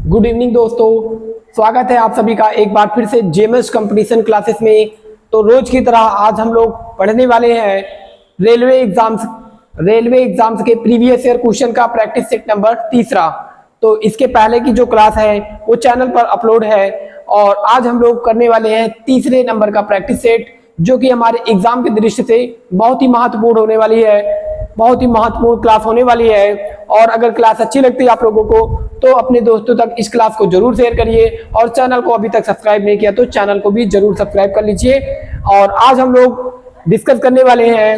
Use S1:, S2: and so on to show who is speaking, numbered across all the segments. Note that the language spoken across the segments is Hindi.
S1: गुड इवनिंग दोस्तों, स्वागत है आप सभी का एक बार फिर से जेएमएस कंपटीशन क्लासेस में। तो रोज की तरह आज हम लोग पढ़ने वाले हैं रेलवे एग्जाम्स के प्रीवियस ईयर क्वेश्चन का प्रैक्टिस सेट नंबर तीसरा। तो इसके पहले की जो क्लास है वो चैनल पर अपलोड है और आज हम लोग करने वाले हैं तीसरे नंबर का प्रैक्टिस सेट, जो कि हमारे एग्जाम के दृष्टि से बहुत ही महत्वपूर्ण होने वाली है, बहुत ही महत्वपूर्ण क्लास होने वाली है। और अगर क्लास अच्छी लगती है आप लोगों को तो अपने दोस्तों तक इस क्लास को जरूर शेयर करिए और चैनल को अभी तक सब्सक्राइब नहीं किया तो चैनल को भी जरूर सब्सक्राइब कर लीजिए। और आज हम लोग डिस्कस करने वाले हैं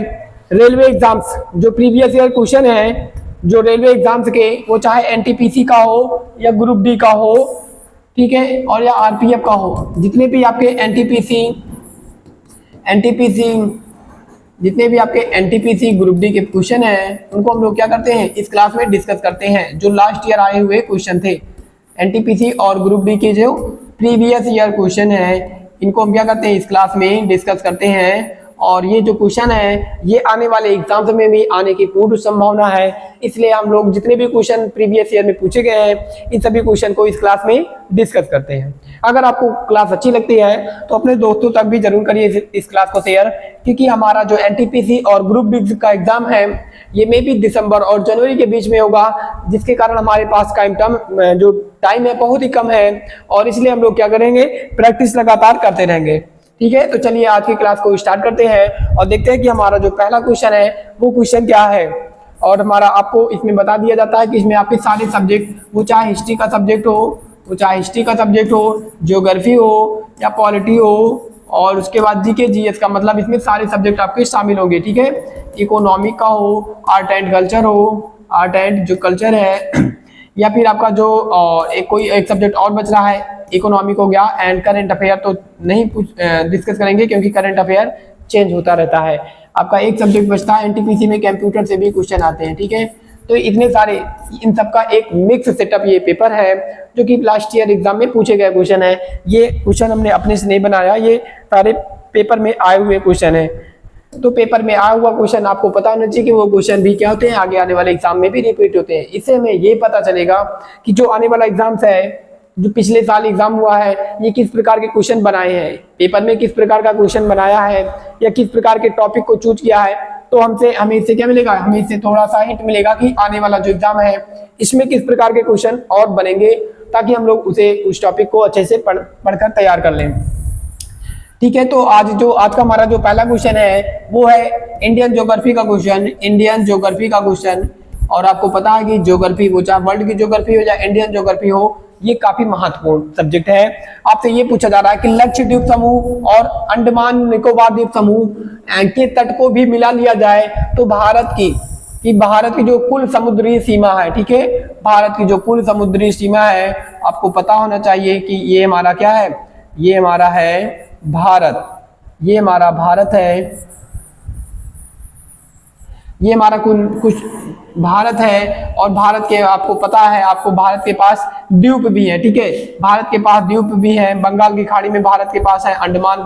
S1: रेलवे एग्जाम्स जो प्रीवियस ईयर क्वेश्चन है, जो रेलवे एग्जाम्स के, वो चाहे एनटीपीसी का हो या ग्रुप डी का हो, ठीक है, और या आरपीएफ का हो, जितने भी आपके एनटीपीसी ग्रुप डी के क्वेश्चन हैं उनको हम लोग क्या करते हैं इस क्लास में डिस्कस करते हैं। जो लास्ट ईयर आए हुए क्वेश्चन थे एनटीपीसी और ग्रुप डी के जो प्रीवियस ईयर क्वेश्चन है इनको हम क्या करते हैं इस क्लास में डिस्कस करते हैं। और ये जो क्वेश्चन है ये आने वाले एग्जाम्स में भी आने की पूर्ण संभावना है, इसलिए हम लोग जितने भी क्वेश्चन प्रीवियस ईयर में पूछे गए हैं इन सभी क्वेश्चन को इस क्लास में डिस्कस करते हैं। अगर आपको क्लास अच्छी लगती है तो अपने दोस्तों तक भी जरूर करिए इस क्लास को शेयर, क्योंकि हमारा जो एनटीपीसी और ग्रुप डी का एग्जाम है ये मे भी दिसंबर और जनवरी के बीच में होगा, जिसके कारण हमारे पास जो टाइम है बहुत ही कम है और इसलिए हम लोग क्या करेंगे प्रैक्टिस लगातार करते रहेंगे। ठीक है, तो चलिए आज की क्लास को स्टार्ट करते हैं और देखते हैं कि हमारा जो पहला क्वेश्चन है वो क्वेश्चन क्या है। और हमारा आपको इसमें बता दिया जाता है कि इसमें आपके सारे सब्जेक्ट, वो चाहे हिस्ट्री का सब्जेक्ट हो, ज्योग्राफी हो या पॉलिटी हो, और उसके बाद जीके जीएस का, मतलब इसमें सारे सब्जेक्ट आपके शामिल होंगे। ठीक है, इकोनॉमिक का हो, आर्ट एंड जो कल्चर है, या फिर आपका जो कोई एक सब्जेक्ट और बच रहा है, इकोनॉमिक हो गया, एंड करंट अफेयर तो नहीं डिस्कस करेंगे क्योंकि करंट अफेयर चेंज होता रहता है। आपका एक सब्जेक्ट बचता है एनटीपीसी में, कंप्यूटर से भी क्वेश्चन आते हैं। ठीक है, तो इतने सारे, इन सब का एक मिक्स सेटअप ये पेपर है जो कि लास्ट ईयर एग्जाम में पूछे गए क्वेश्चन है। ये क्वेश्चन हमने अपने से नहीं बनाया, ये सारे पेपर में आए हुए क्वेश्चन है। तो पेपर में आया हुआ क्वेश्चन आपको पता होना चाहिए कि वो क्वेश्चन भी क्या होते हैं, आगे आने वाले एग्जाम में भी रिपीट होते हैं। इससे हमें ये पता चलेगा कि जो आने वाला एग्जाम्स है, जो पिछले साल एग्जाम हुआ है, ये किस प्रकार के क्वेश्चन बनाए हैं, पेपर में किस प्रकार का क्वेश्चन बनाया है या किस प्रकार के टॉपिक को चूज किया है। तो हमें इससे क्या मिलेगा, हमें इससे थोड़ा सा हिंट मिलेगा कि आने वाला जो एग्जाम है इसमें किस प्रकार के क्वेश्चन और बनेंगे, ताकि हम लोग उस टॉपिक को अच्छे से पढ़कर तैयार कर लें। ठीक है, तो आज का हमारा जो पहला क्वेश्चन है वो है इंडियन ज्योग्राफी का क्वेश्चन। और आपको पता है कि ज्योग्राफी, वो चाहे वर्ल्ड की ज्योग्राफी हो या इंडियन ज्योग्राफी हो, ये काफी महत्वपूर्ण सब्जेक्ट है। आपसे ये पूछा जा रहा है कि लक्षद्वीप समूह और अंडमान निकोबार द्वीप समूह के तट को भी मिला लिया जाए तो भारत की जो कुल समुद्री सीमा है, ठीक है, भारत की जो कुल समुद्री सीमा है, आपको पता होना चाहिए कि ये हमारा क्या है, ये हमारा है भारत, ये हमारा भारत है, ये हमारा कुछ भारत है। और भारत के आपको पता है, आपको भारत के पास द्वीप भी है। ठीक है, भारत के पास द्वीप भी है, बंगाल की खाड़ी में भारत के पास है अंडमान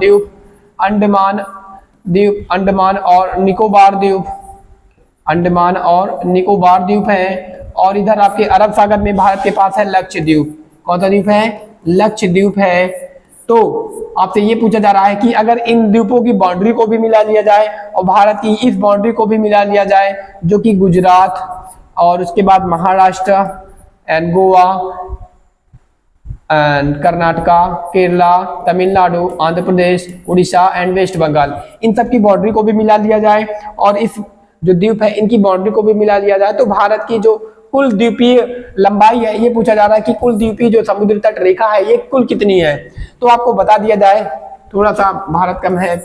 S1: और निकोबार द्वीप है। और इधर आपके अरब सागर में भारत के पास है लक्षद्वीप। कौन सा द्वीप है, लक्षद्वीप है। तो आपसे ये पूछा जा रहा है कि अगर इन द्वीपों की बाउंड्री को भी मिला लिया जाए और भारत की इस बाउंड्री को भी मिला लिया जाए, जो कि गुजरात और उसके बाद Maharashtra and Goa and Karnataka, Kerala, Tamil Nadu, Andhra Pradesh, Orissa and West Bengal, इन सब की बाउंड्री को भी मिला लिया जाए और इस जो द्वीप है इनकी बाउंड्री को भी मिला लिया जाए, तो भारत की जो कुल द्वीपीय लंबाई है, ये पूछा जा रहा है कि कुल द्वीपीय जो समुद्र तट रेखा है ये कुल कितनी है। तो आपको बता दिया जाए, थोड़ा सा भारत कम है,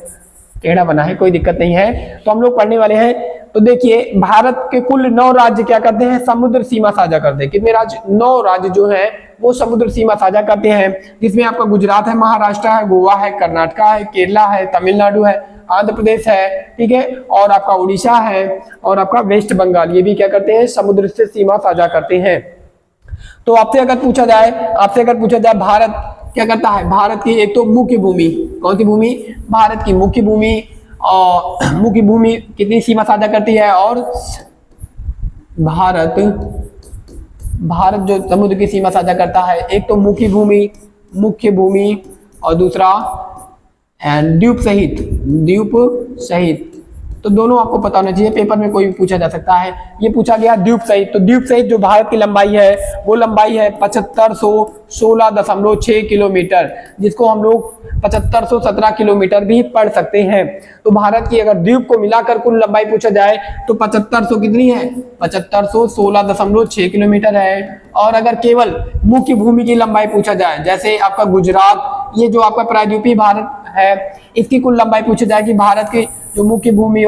S1: टेढ़ा बना है, कोई दिक्कत नहीं है, तो हम लोग पढ़ने वाले हैं। तो देखिए, भारत के कुल 9 राज्य क्या करते हैं, समुद्र सीमा साझा करते हैं। कितने राज्य, 9 राज्य जो है वो समुद्र सीमा साझा करते हैं, जिसमें आपका गुजरात है, महाराष्ट्र है, गोवा है, कर्नाटका है, केरला है, तमिलनाडु है, आंध्र प्रदेश है, ठीक है, और आपका उड़ीसा है और आपका वेस्ट बंगाल, ये भी क्या करते हैं, समुद्र से सीमा साझा करते हैं। तो आपसे अगर पूछा जाए भारत क्या करता है, भारत की एक तो मुख्य भूमि, कौन सी भूमि, भारत की मुख्य भूमि, और मुख्य भूमि कितनी सीमा साझा करती है, और भारत भारत जो समुद्र की सीमा साझा करता है, एक तो मुख्य भूमि और दूसरा द्वीप सहित। तो दोनों आपको पता होना चाहिए, पेपर में कोई भी पूछा जा सकता है। ये पूछा गया द्वीप सहित, तो द्वीप सहित जो भारत की लंबाई है वो लंबाई है 7516.6 किलोमीटर, जिसको हम लोग 7517 किलोमीटर भी पढ़ सकते हैं। तो भारत की अगर द्वीप को मिलाकर कुल लंबाई पूछा जाए तो 7500 कितनी है, 7516.6 किलोमीटर है। और अगर केवल मुख्य भूमि की लंबाई पूछा जाए, जैसे आपका गुजरात, ये जो आपका प्रायद्वीपीय भारत है, इसकी कुल लंबाई पूछी जाए कि भारत की जो मुख्य भूमि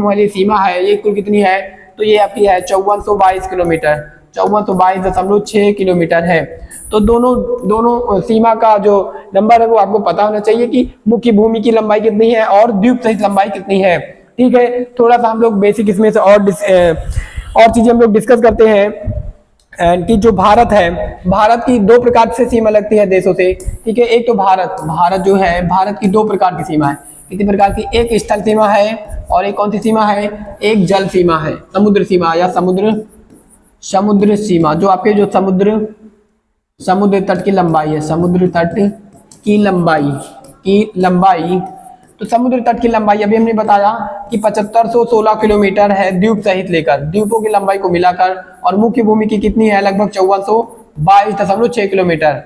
S1: वाली सीमा है ये कुल कितनी है, तो ये आपकी है 5422 किलोमीटर, 5422.6 किलोमीटर है। तो दोनों सीमा का जो नंबर है वो आपको पता होना चाहिए कि मुख्य भूमि की लंबाई कितनी है और द्वीप सहित लंबाई कितनी है। ठीक है, थोड़ा सा हम लोग बेसिक इसमें से और चीजें हम लोग डिस्कस करते हैं कि जो भारत है, भारत की दो प्रकार से सीमा लगती है देशों से। ठीक है, एक तो भारत जो है, भारत की दो प्रकार की सीमा है। कितनी प्रकार की, एक स्थल सीमा है और एक कौन सी सीमा है, एक जल सीमा है, समुद्र सीमा या समुद्र सीमा, जो आपके जो समुद्र तट की लंबाई है, समुद्र तट की लंबाई। तो समुद्र तट की लंबाई अभी हमने बताया कि 7516 किलोमीटर है द्वीप सहित लेकर, द्वीपों की लंबाई को मिलाकर, और मुख्य भूमि की कितनी है, लगभग 5422.6 किलोमीटर।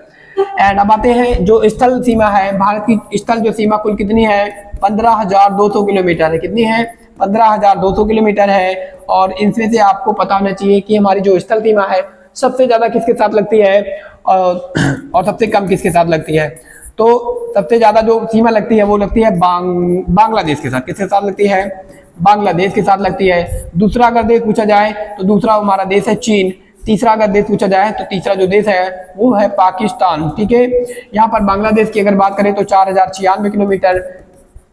S1: एंड अब आते हैं जो स्थल सीमा है, भारत की स्थल जो सीमा कुल कितनी है, 15,200 किलोमीटर है। कितनी है, 15,200 किलोमीटर है। और इनमें से आपको पता होना चाहिए कि हमारी जो स्थल सीमा है सबसे ज्यादा किसके साथ लगती है और सबसे कम किसके साथ लगती है। तो सबसे ज्यादा जो सीमा लगती है वो लगती है बांग्लादेश के साथ। किसके साथ लगती है, बांग्लादेश के साथ लगती है। दूसरा अगर देश पूछा जाए तो दूसरा हमारा देश है चीन। तीसरा अगर देश पूछा जाए तो तीसरा जो देश है वो है पाकिस्तान। ठीक है, यहाँ पर बांग्लादेश की अगर बात करें तो 4096 किलोमीटर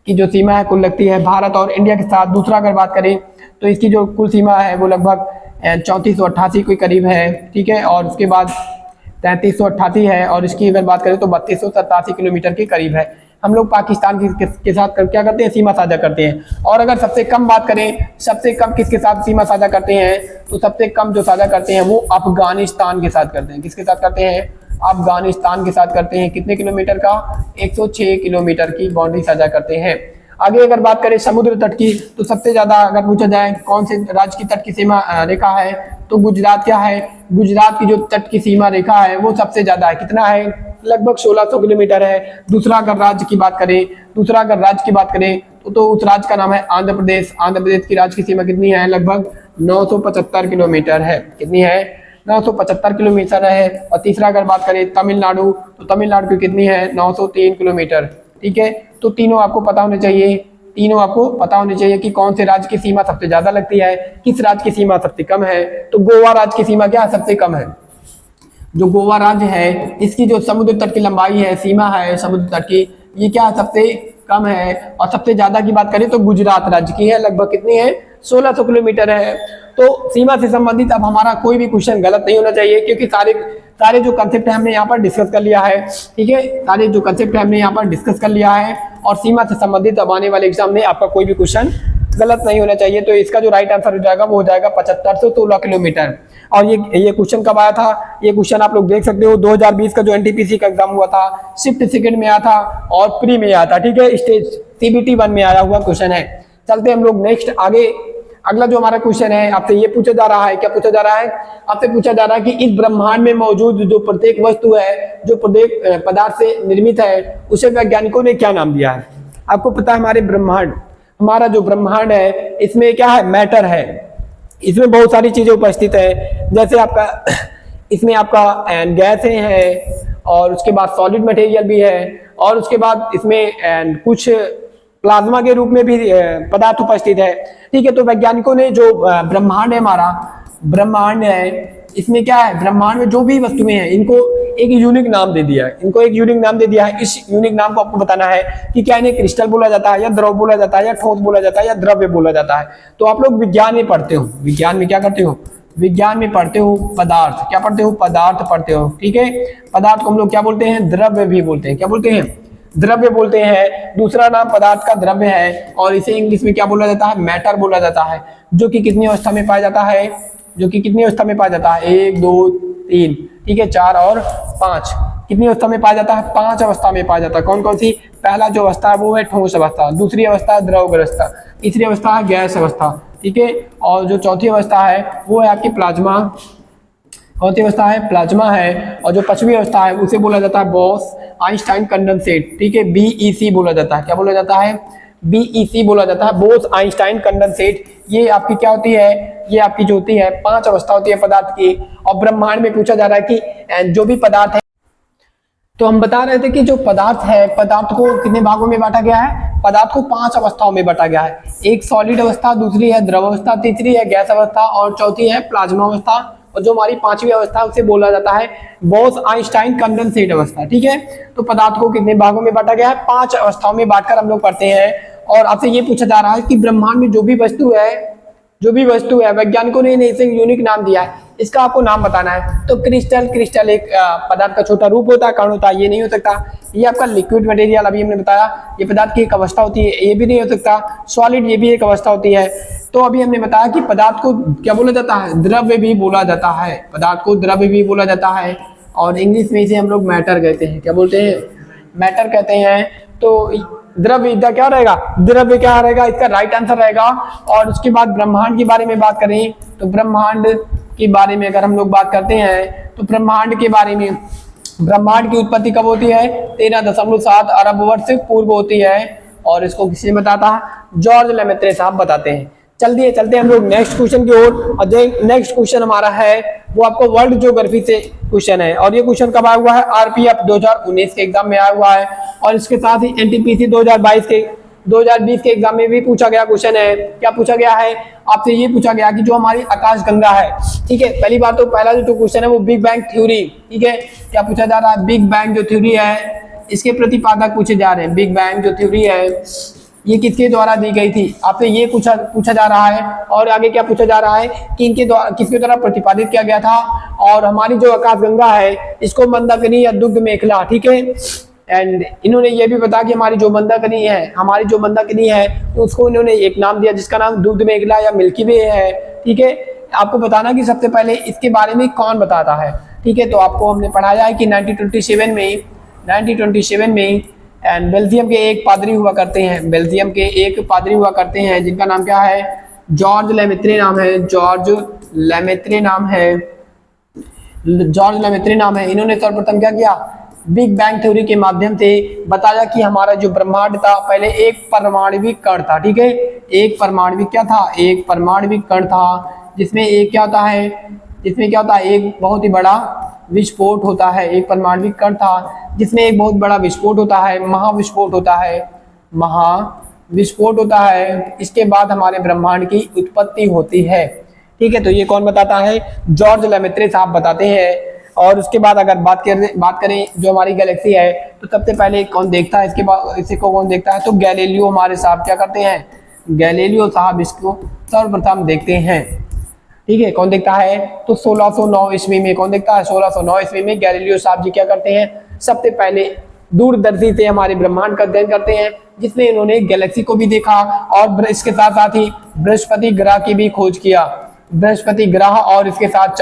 S1: की जो सीमा है कुल लगती है भारत और इंडिया के साथ। दूसरा अगर बात करें तो इसकी जो कुल सीमा है वो लगभग 3488 के करीब है। ठीक है, और उसके बाद 3388 है, और इसकी अगर बात करें तो 3287 किलोमीटर के करीब है। हम लोग पाकिस्तान के साथ क्या करते हैं, सीमा साझा करते हैं। और अगर सबसे कम बात करें, सबसे कम किसके साथ सीमा साझा करते हैं, तो सबसे कम जो साझा करते हैं वो अफगानिस्तान के साथ करते हैं। किसके साथ करते हैं, अफगानिस्तान के साथ करते हैं। कितने किलोमीटर का, 106 किलोमीटर की बाउंड्री साझा करते हैं। आगे अगर बात करें समुद्र तट की, तो सबसे ज्यादा अगर पूछा जाए कौन से राज्य की तट की सीमा रेखा है, तो गुजरात क्या है, गुजरात की जो तट की सीमा रेखा है वो सबसे ज्यादा है। कितना है, लगभग 1600 किलोमीटर है। दूसरा अगर राज्य की बात करें तो उस राज्य का नाम है आंध्र प्रदेश। आंध्र प्रदेश की राज्य की सीमा कितनी है, लगभग 975 किलोमीटर है। कितनी है, 975 किलोमीटर है। और तीसरा अगर बात करें तमिलनाडु, तो तमिलनाडु की कितनी है, 903 किलोमीटर। ठीक है, तो तीनों आपको पता होने चाहिए कि कौन से राज्य की सीमा सबसे ज्यादा लगती है, किस राज्य की सीमा सबसे कम है। तो गोवा राज्य की सीमा क्या सबसे कम है। जो गोवा राज्य है इसकी जो समुद्र तट की लंबाई है, सीमा है समुद्र तट की, ये क्या सबसे कम है। और सबसे ज्यादा की बात करें तो गुजरात राज्य की है, लगभग कितनी है, 1600 किलोमीटर है। तो सीमा से संबंधित अब हमारा कोई भी क्वेश्चन गलत नहीं होना चाहिए, क्योंकि सारे जो कंसेप्ट है हमने यहाँ पर डिस्कस कर लिया है। ठीक है, सारे जो कंसेप्ट है हमने यहाँ पर डिस्कस कर लिया है, और सीमा से संबंधित अब आने वाले एग्जाम में आपका कोई भी क्वेश्चन गलत नहीं होना चाहिए। तो इसका जो राइट आंसर हो जाएगा वो हो जाएगा 7516 किलोमीटर। और ये क्वेश्चन कब आया था, ये क्वेश्चन आप लोग देख सकते हो 2020 का जो एनटीपीसी का एग्जाम हुआ था, शिफ्ट सेकंड में आया था और प्री में आया था। ठीक है, स्टेज सीबीटी 1 में आया हुआ क्वेश्चन है। चलते हम लोग नेक्स्ट आगे। अगला जो हमारा क्वेश्चन है आपसे ये पूछा जा रहा है, क्या पूछा जा रहा है, आपसे पूछा जा रहा है कि इस ब्रह्मांड में मौजूद जो प्रत्येक वस्तु है, जो प्रत्येक पदार्थ से निर्मित है, उसे वैज्ञानिकों ने क्या नाम दिया है। आपको पता है हमारा जो ब्रह्मांड है इसमें क्या है, मैटर है, इसमें बहुत सारी चीजें उपस्थित है। जैसे इसमें आपका गैस है, और उसके बाद सॉलिड मटेरियल भी है, और उसके बाद इसमें कुछ प्लाज्मा के रूप में भी पदार्थ उपस्थित है। ठीक है, तो वैज्ञानिकों ने जो ब्रह्मांड है, हमारा ब्रह्मांड है, इसमें क्या है, ब्रह्मांड में जो भी वस्तुएं हैं इनको एक यूनिक नाम दे दिया है। इस यूनिक नाम को आपको बताना है कि क्या इन्हें क्रिस्टल बोला जाता है, या द्रव बोला जाता है, या ठोस बोला जाता है, या द्रव्य बोला जाता है। तो आप लोग विज्ञान में पढ़ते हो, विज्ञान में क्या करते हो, विज्ञान में पढ़ते हो पदार्थ, क्या पढ़ते हो, पदार्थ पढ़ते हो। ठीक है, पदार्थ को हम लोग क्या बोलते हैं, द्रव्य भी बोलते हैं। क्या बोलते हैं, द्रव्य बोलते हैं। दूसरा नाम पदार्थ का द्रव्य है, और इसे इंग्लिश में क्या बोला जाता है, मैटर बोला जाता है, जो कि कितनी अवस्था में पाया जाता है, जो कि कितनी अवस्था में पाया जाता है, 1 2 3, ठीक है, 4 और 5, कितनी अवस्था में पाया जाता है, 5 अवस्था में पाया जाता है। कौन कौन सी? पहला जो अवस्था है वो है ठोस अवस्था, दूसरी अवस्था है द्रव अवस्था, तीसरी अवस्था है गैस अवस्था, ठीक है, और जो चौथी अवस्था है वो है आपकी प्लाज्मा, चौथी अवस्था है प्लाज्मा है, और जो पांचवी अवस्था है उसे बोला जाता है बॉस आइंस्टाइन कंडेंसेट, ठीक है, BEC बोला जाता है। क्या बोला जाता है? BEC बोला जाता है, बोस आइंस्टाइन कंडेंसेट। ये आपकी क्या होती है? ये आपकी जो होती है 5 अवस्था होती है पदार्थ की। और ब्रह्मांड में पूछा जा रहा है कि जो भी पदार्थ है, तो हम बता रहे थे कि जो पदार्थ है, पदार्थ को कितने भागों में बांटा गया है? पदार्थ को 5 अवस्थाओं में बांटा गया है। एक सॉलिड अवस्था, दूसरी है द्रव अवस्था, तीसरी है गैस अवस्था और चौथी है प्लाज्मा अवस्था। और जो हमारी पांचवी अवस्था है उसे बोला जाता है बॉस आइंस्टाइन कंडेंसेट अवस्था, ठीक है। तो पदार्थ को कितने भागों में बांटा गया है? 5 अवस्थाओं में बांटकर हम लोग पढ़ते हैं। और आपसे ये पूछा जा रहा है कि ब्रह्मांड में जो भी वस्तु है वैज्ञानिकों ने इसे यूनिक नाम दिया है, इसका आपको नाम बताना है। तो क्रिस्टल एक पदार्थ का छोटा रूप होता है, कण होता है, ये नहीं हो सकता। ये आपका लिक्विड मटेरियल, अभी हमने बताया, ये पदार्थ की एक अवस्था होती है, ये भी नहीं हो सकता। सॉलिड, ये भी एक अवस्था होती है। तो अभी हमने बताया कि पदार्थ को क्या बोला जाता है? द्रव्य भी बोला जाता है। पदार्थ को द्रव्य भी बोला जाता है, और इंग्लिश में इसे हम लोग मैटर कहते हैं। क्या बोलते हैं? मैटर कहते हैं। तो द्रव्य इधर क्या रहेगा? द्रव्य क्या रहेगा? इसका राइट आंसर रहेगा। और उसके बाद ब्रह्मांड के बारे में बात करें तो ब्रह्मांड के बारे में अगर हम लोग बात करते हैं तो ब्रह्मांड के बारे में, ब्रह्मांड की उत्पत्ति कब होती है? 13.7 अरब वर्ष पूर्व होती है। और इसको किसने बताता है? जॉर्ज लेमेत्रे साहब बताते हैं। चलते हैं हम लोग नेक्स्ट क्वेश्चन की ओर। और नेक्स्ट क्वेश्चन हमारा है वो आपको वर्ल्ड ज्योग्राफी से क्वेश्चन है। और ये क्वेश्चन कब आया हुआ है? RPF 2019 के एग्जाम में आया हुआ है। और इसके साथ ही NTPC 2020 के एग्जाम में भी पूछा गया क्वेश्चन है। क्या पूछा गया है? आपसे ये पूछा गया कि जो हमारी आकाश गंगा है, ठीक है, पहली बात तो पहला जो क्वेश्चन है वो बिग बैंग थ्योरी, ठीक है। क्या पूछा जा रहा है? बिग बैंग जो थ्योरी है इसके प्रतिपादक पूछे जा रहे हैं। बिग बैंग जो थ्योरी है ये किसके द्वारा दी गई थी? आपसे ये पूछा जा रहा है। और आगे क्या पूछा जा रहा है कि इनके द्वारा किसके द्वारा प्रतिपादित किया गया था। और हमारी जो आकाशगंगा है इसको मंदाकिनी या दुग्ध मेखला, ठीक है। एंड इन्होंने ये भी बताया कि हमारी जो मंदाकिनी है उसको इन्होंने एक नाम दिया जिसका नाम दुग्ध मेखला या मिल्की वे है, ठीक है। आपको बताना कि सबसे पहले इसके बारे में कौन बताता है, ठीक है। तो आपको हमने पढ़ाया है कि 1927 में एंड बेल्जियम के एक पादरी हुआ करते हैं, जिनका नाम क्या है? जॉर्ज लेमेत्रे नाम है। इन्होंने सर्वप्रथम क्या किया? बिग बैंग थ्योरी के माध्यम से बताया कि हमारा जो ब्रह्मांड था पहले एक परमाणविक कण था, ठीक है। एक परमाणविक कण था जिसमें क्या होता है? एक बहुत ही बड़ा विस्फोट होता है। एक परमाणविक कण था जिसमें एक बहुत बड़ा विस्फोट होता है, महाविस्फोट होता है। इसके बाद हमारे ब्रह्मांड की उत्पत्ति होती है, ठीक है। तो ये कौन बताता है? जॉर्ज लेमेत्रे साहब बताते हैं। और उसके बाद अगर बात करें जो हमारी गैलेक्सी है तो सबसे पहले कौन देखता है? इसके बाद इसी को कौन देखता है? तो गैलीलियो हमारे साहब क्या करते हैं? गैलीलियो साहब इसको सर्वप्रथम देखते हैं, ठीक है। कौन देखता है? तो 1609 ईस्वी में कौन देखता है? 1609 ईस्वी में गैलीलियो साहब जी क्या करते हैं? सबसे पहले दूरदर्शी से हमारे ब्रह्मांड का अध्ययन करते हैं, जिसमें इन्होंने गैलेक्सी को भी देखा और इसके साथ साथ ही बृहस्पति ग्रह की भी खोज किया। बृहस्पति ग्रह और इसके साथ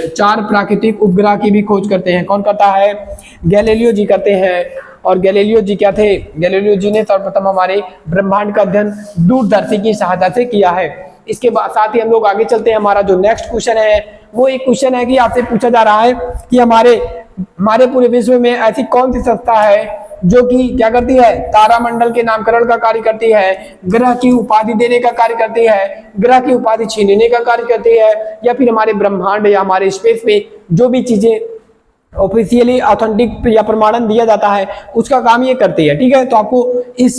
S1: 4 प्राकृतिक उपग्रह की भी खोज करते हैं। कौन करता है? गैलीलियो जी करते हैं। और गैलीलियो जी क्या थे? गैलीलियो जी ने सर्वप्रथम हमारे ब्रह्मांड का अध्ययन दूरदर्शी की सहायता से किया है। इसके बाद साथ ही हम लोग आगे चलते हैं। हमारा जो नेक्स्ट क्वेश्चन है वो एक क्वेश्चन है कि आपसे पूछा जा रहा है कि हमारे पूरे विश्व में ऐसी कौन सी संस्था है जो कि क्या करती है? तारामंडल के नामकरण का कार्य करती है, ग्रह की उपाधि देने का कार्य करती है, ग्रह की उपाधि छीनने का कार्य करती है, या फिर हमारे ब्रह्मांड या हमारे स्पेस में जो भी चीजें ऑफिशियली ऑथेंटिक या प्रमाणन दिया जाता है उसका काम ये करती है, ठीक है। तो आपको इस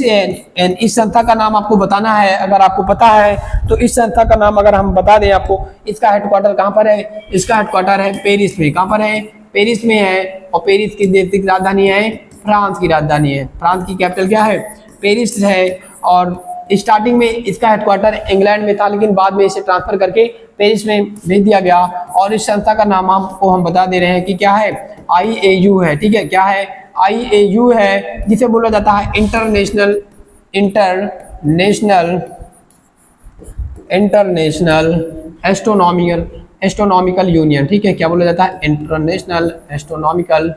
S1: संस्था का नाम आपको बताना है। अगर आपको पता है तो इस संस्था का नाम अगर हम बता दें आपको, इसका हेडक्वार्टर कहाँ पर है? इसका हेडक्वार्टर है पेरिस में। कहाँ पर है? पेरिस में है। और पेरिस की देश की राजधानी है फ्रांस की राजधानी है। फ्रांस की कैपिटल क्या है? पेरिस है। और स्टार्टिंग में इसका हेडक्वार्टर इंग्लैंड में था, लेकिन बाद में इसे ट्रांसफर करके पेरिस में भेज दिया गया। और इस संस्था का नाम आपको हम बता दे रहे हैं कि क्या है? IAU है, ठीक है। क्या है? IAU है, जिसे बोला जाता है इंटरनेशनल एस्ट्रोनॉमिकल यूनियन, ठीक है, क्या बोला जाता है, इंटरनेशनल एस्ट्रोनॉमिकल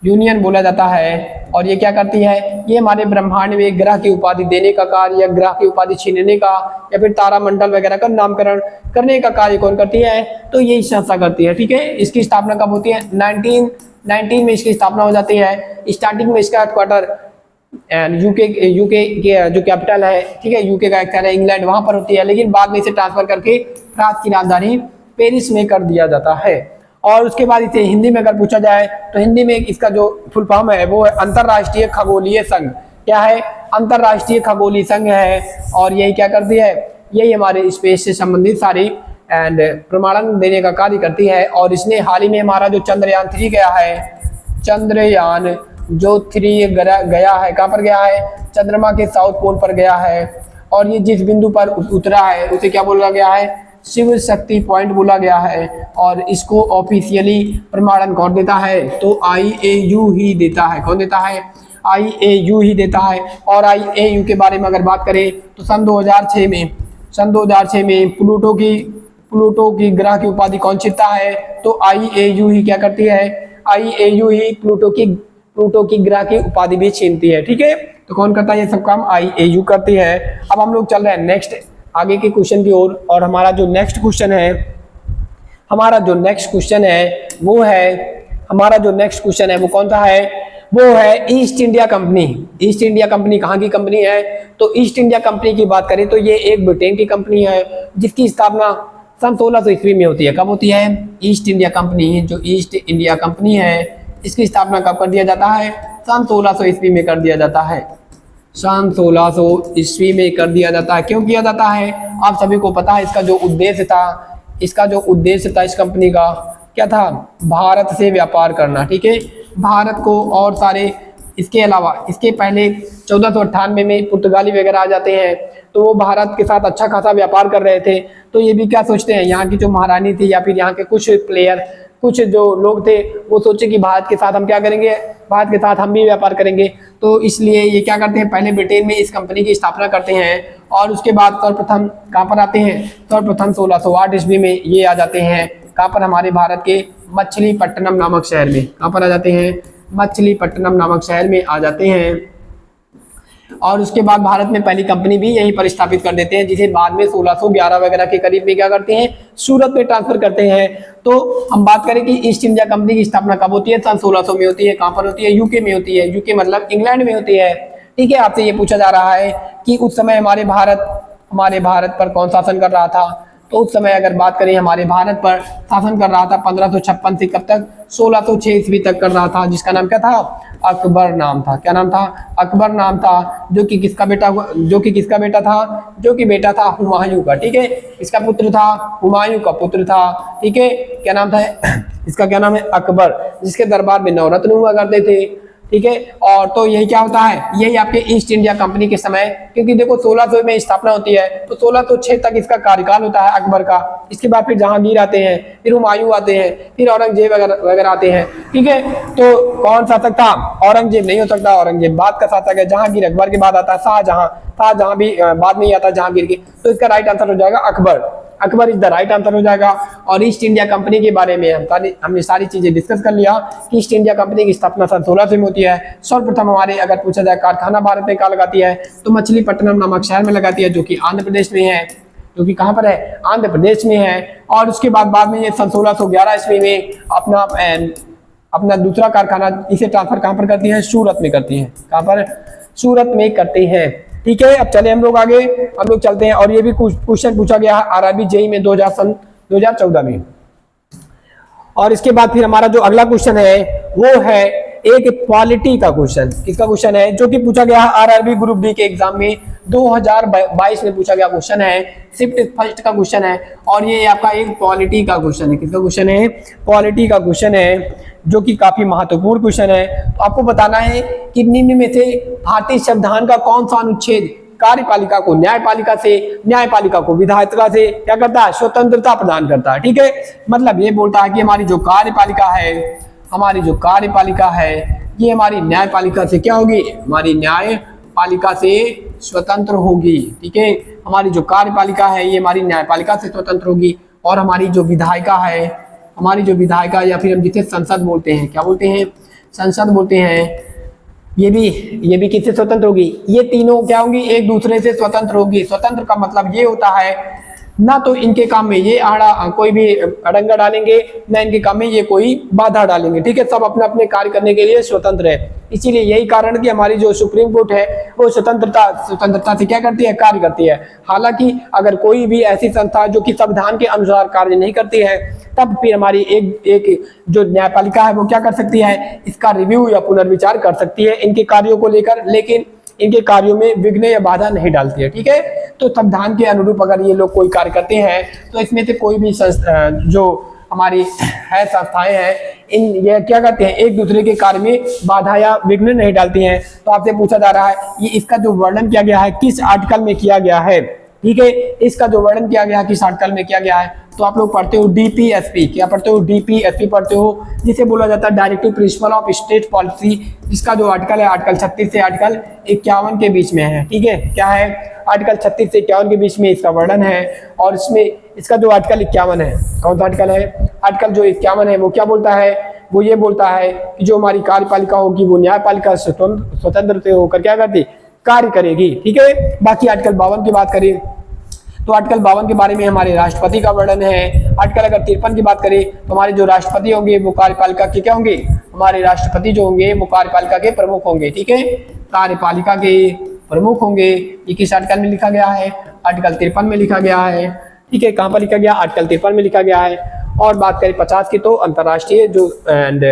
S1: यूनियन बोला जाता है। और ये क्या करती है, ये हमारे ब्रह्मांड में ग्रह की उपाधि देने का कार्य या ग्रह की उपाधि छीनने का या फिर तारामंडल वगैरह का नामकरण करने का कार्य कौन करती है, तो यही संस्था करती है, ठीक है। इसकी स्थापना कब होती है, 1919 में इसकी स्थापना हो जाती है। स्टार्टिंग में इसका हेडक्वार्टर यूके के जो कैपिटल है, ठीक है, यूके का एक है इंग्लैंड, वहां पर होती है, लेकिन बाद में इसे ट्रांसफर करके फ्रांस की राजधानी पेरिस में कर दिया जाता है। और उसके बाद इसे हिंदी में अगर पूछा जाए तो हिंदी में इसका जो फुल फॉर्म है वो है अंतरराष्ट्रीय खगोलीय संघ। क्या है, अंतरराष्ट्रीय खगोलीय संघ है। और यही क्या करती है, यही हमारे स्पेस से संबंधित सारी एंड प्रमाणन देने का कार्य करती है। और इसने हाल ही में हमारा जो चंद्रयान 3 गया है, चंद्रयान जो 3 गया है, कहाँ पर गया है, चंद्रमा के साउथ पोल पर गया है। और ये जिस बिंदु पर उतरा है उसे क्या बोला गया है, शिव शक्ति पॉइंट बोला गया है। और इसको ऑफिशियली प्रमाणन कौन देता है, तो IAU ही देता है। कौन देता है, IAU ही देता है। और IAU के बारे में अगर बात करें तो सन 2006 में प्लूटो की ग्रह की उपाधि कौन जीतता है, तो IAU ही क्या करती है, IAU ही प्लूटो की ग्रह की उपाधि भी छीनती है, ठीक है। तो कौन करता है ये सब काम, IAU करती है। अब हम लोग चल रहे हैं नेक्स्ट आगे के क्वेश्चन की ओर। और हमारा जो नेक्स्ट क्वेश्चन है वो कौन सा है, वो है east India company. East India company कहाँ की कंपनी है, तो ईस्ट इंडिया कंपनी की बात करें तो ये एक ब्रिटेन की कंपनी है जिसकी स्थापना सन 1600 ईस्वी में होती है। कब होती है, ईस्ट इंडिया कंपनी, जो ईस्ट इंडिया कंपनी है इसकी स्थापना कब कर दिया जाता है, सन 1600 ईस्वी में कर दिया जाता है। सन 1600 ईस्वी में कर दिया जाता है। क्यों किया जाता है, आप सभी को पता है इसका जो उद्देश्य था इस कंपनी का क्या था, भारत से व्यापार करना, ठीक है। भारत को और सारे, इसके अलावा इसके पहले 1498 में पुर्तगाली वगैरह आ जाते हैं, तो वो भारत के साथ अच्छा खासा व्यापार कर रहे थे। तो ये भी क्या सोचते हैं, यहाँ की जो महारानी थी या फिर यहाँ के कुछ जो लोग थे वो सोचे कि भारत के साथ हम क्या करेंगे, भारत के साथ हम भी व्यापार करेंगे। तो इसलिए ये क्या करते हैं, पहले ब्रिटेन में इस कंपनी की स्थापना करते हैं। और उसके बाद सर्वप्रथम कहाँ पर आते हैं, सर्वप्रथम 1608 ईस्वी में ये आ जाते हैं, कहाँ पर, हमारे भारत के मछलीपट्टनम नामक शहर में। कहाँ पर आ जाते हैं, मछलीपट्टनम नामक शहर में आ जाते हैं। और उसके बाद भारत में पहली कंपनी भी यहीं पर स्थापित कर देते हैं, जिसे बाद में 1611 वगैरह के करीब में क्या करते हैं, सूरत में ट्रांसफर करते हैं। तो हम बात करें कि ईस्ट इंडिया कंपनी की स्थापना कब होती है, सन 1600 में होती है। कहाँ पर होती है, यूके में होती है। यूके मतलब इंग्लैंड में होती है, ठीक है। आपसे ये पूछा जा रहा है कि उस समय हमारे भारत पर कौन शासन कर रहा था, तो उस समय अगर बात करें हमारे भारत पर शासन कर रहा था 1556 से कब तक, 1606 ईस्वी तक कर रहा था, जिसका नाम क्या था, अकबर नाम था। क्या नाम था, अकबर नाम था। जो कि किसका बेटा था, जो कि बेटा था हुमायूं का, ठीक है। इसका पुत्र था, हुमायूं का पुत्र था, ठीक है। क्या नाम था इसका, क्या नाम है, अकबर, जिसके दरबार में 9 रत्न हुआ करते थे, ठीक है। और तो यही क्या होता है, यही आपके ईस्ट इंडिया कंपनी के समय, क्योंकि देखो 1600 में स्थापना होती है तो 1606 तक इसका कार्यकाल होता है अकबर का। इसके बाद फिर जहांगीर आते हैं, फिर हुमायूं आते हैं, फिर औरंगजेब वगैरह आते हैं, ठीक है। तो कौन शासक था, औरंगजेब नहीं हो सकता, औरंगजेब बाद का शासक है। जहांगीर अकबर के बाद आता है, शाहजहां भी बाद में ही आता है जहांगीर के। तो इसका राइट आंसर हो जाएगा Akbar is the right answer हो जाएगा। और ईस्ट इंडिया कंपनी के बारे में हमने सारी चीजें डिस्कस कर लिया कि ईस्ट इंडिया कंपनी की स्थापना सन 1600 में होती है। सर्वप्रथम हमारे अगर पूछा जाए कारखाना भारत में कहाँ लगाती है, तो मछलीपट्टनम नामक शहर में लगाती है, जो कि आंध्र प्रदेश में है, जो कि कहाँ पर है, आंध्र प्रदेश में है। और उसके बाद में ये सन 1611 ईस्वी में अपना दूसरा कारखाना इसे ट्रांसफर कहाँ पर करती है, सूरत में करती है। कहाँ पर, सूरत में करती है, ठीक है। अब चले हम लोग आगे, हम लोग चलते हैं। और ये भी क्वेश्चन पूछा गया है आरआरबी जेईई में 2014 में। और इसके बाद फिर हमारा जो अगला क्वेश्चन है वो है एक पॉलिटी का क्वेश्चन। किसका क्वेश्चन है, जो कि पूछा गया है आरआरबी ग्रुप डी के एग्जाम में 2022 में पूछा गया क्वेश्चन है, शिफ्ट फर्स्ट का क्वेश्चन है। और ये आपका एक पॉलिटी का क्वेश्चन है। किसका क्वेश्चन है, पॉलिटी का क्वेश्चन है, जो कि काफी महत्वपूर्ण क्वेश्चन है। तो आपको बताना है कि निम्न में से भारतीय संविधान का कौन सा अनुच्छेद कार्यपालिका को न्यायपालिका से, न्यायपालिका को विधायिका से क्या करता है, स्वतंत्रता प्रदान करता है, ठीक है। मतलब ये बोलता है कि हमारी जो कार्यपालिका है ये हमारी न्यायपालिका से क्या होगी, हमारी न्यायपालिका न्यायपालिका से स्वतंत्र होगी। ठीक है, हमारी जो कार्यपालिका है ये हमारी न्यायपालिका से स्वतंत्र होगी, और हमारी जो विधायिका है, हमारी जो विधायिका या फिर हम जिसे संसद बोलते हैं, क्या बोलते हैं, संसद बोलते हैं, ये भी किससे स्वतंत्र होगी, ये तीनों क्या होंगी, एक दूसरे से स्वतंत्र होगी। स्वतंत्र का मतलब ये होता है ना तो इनके काम में ये कोई भी अड़ंगा डालेंगे, ना इनके काम में ये कोई बाधा डालेंगे। ठीक है, सब अपने अपने कार्य करने के लिए स्वतंत्र है। इसीलिए यही कारण कि हमारी जो सुप्रीम कोर्ट है वो स्वतंत्रता से क्या करती है, कार्य करती है। हालांकि अगर कोई भी ऐसी संस्था जो कि संविधान के अनुसार कार्य नहीं करती है, तब फिर हमारी एक जो न्यायपालिका है वो क्या कर सकती है, इसका रिव्यू या पुनर्विचार कर सकती है इनके कार्यों को लेकर, लेकिन इनके कार्यों में विघ्न या बाधा नहीं डालती है। ठीक है, तो संविधान के अनुरूप अगर ये लोग कोई कार्य करते हैं तो इसमें से कोई भी जो हमारी है संस्थाएं हैं, इन ये क्या करते हैं, एक दूसरे के कार्य में बाधा या विघ्न नहीं डालती हैं। तो आपसे पूछा जा रहा है ये इसका जो वर्णन किया गया है किस आर्टिकल में किया गया है। ठीक है, इसका जो वर्णन किया गया है किस आर्टिकल में किया गया है, तो आप लोग पढ़ते हो डीपीएसपी, क्या पढ़ते हो, डीपीएसपी पढ़ते हो, जिसे बोला जाता है directive principle of state policy. इसका जो आर्टिकल है आर्टिकल 36 से आर्टिकल 51 के बीच में है। ठीक है, क्या है, आर्टिकल 36 से 51 के बीच में इसका वर्णन है। और इसमें इसका जो आर्टिकल 51 है, कौन सा आर्टिकल है, आर्टिकल जो 51 है वो क्या बोलता है, वो ये बोलता है कि जो हमारी कार्यपालिका होगी वो न्यायपालिका स्वतंत्र से होकर क्या करती, कार्य करेगी। ठीक है, बाकी आर्टिकल 52 की बात करें तो आर्टिकल 52 के बारे में हमारे राष्ट्रपति का वर्णन है। आर्टिकल अगर 53 की बात करें तो हमारे जो राष्ट्रपति होंगे वो कार्यपालिका के क्या होंगे, हमारे राष्ट्रपति जो होंगे वो कार्यपालिका के प्रमुख होंगे। ठीक है, कार्यपालिका के प्रमुख होंगे। ये किस आर्टिकल में लिखा गया है, आर्टिकल 53 में लिखा गया है। ठीक है, कहाँ पर लिखा गया, आर्टिकल 53 में लिखा गया है। और बात करें 50 की तो अंतर्राष्ट्रीय जो एंड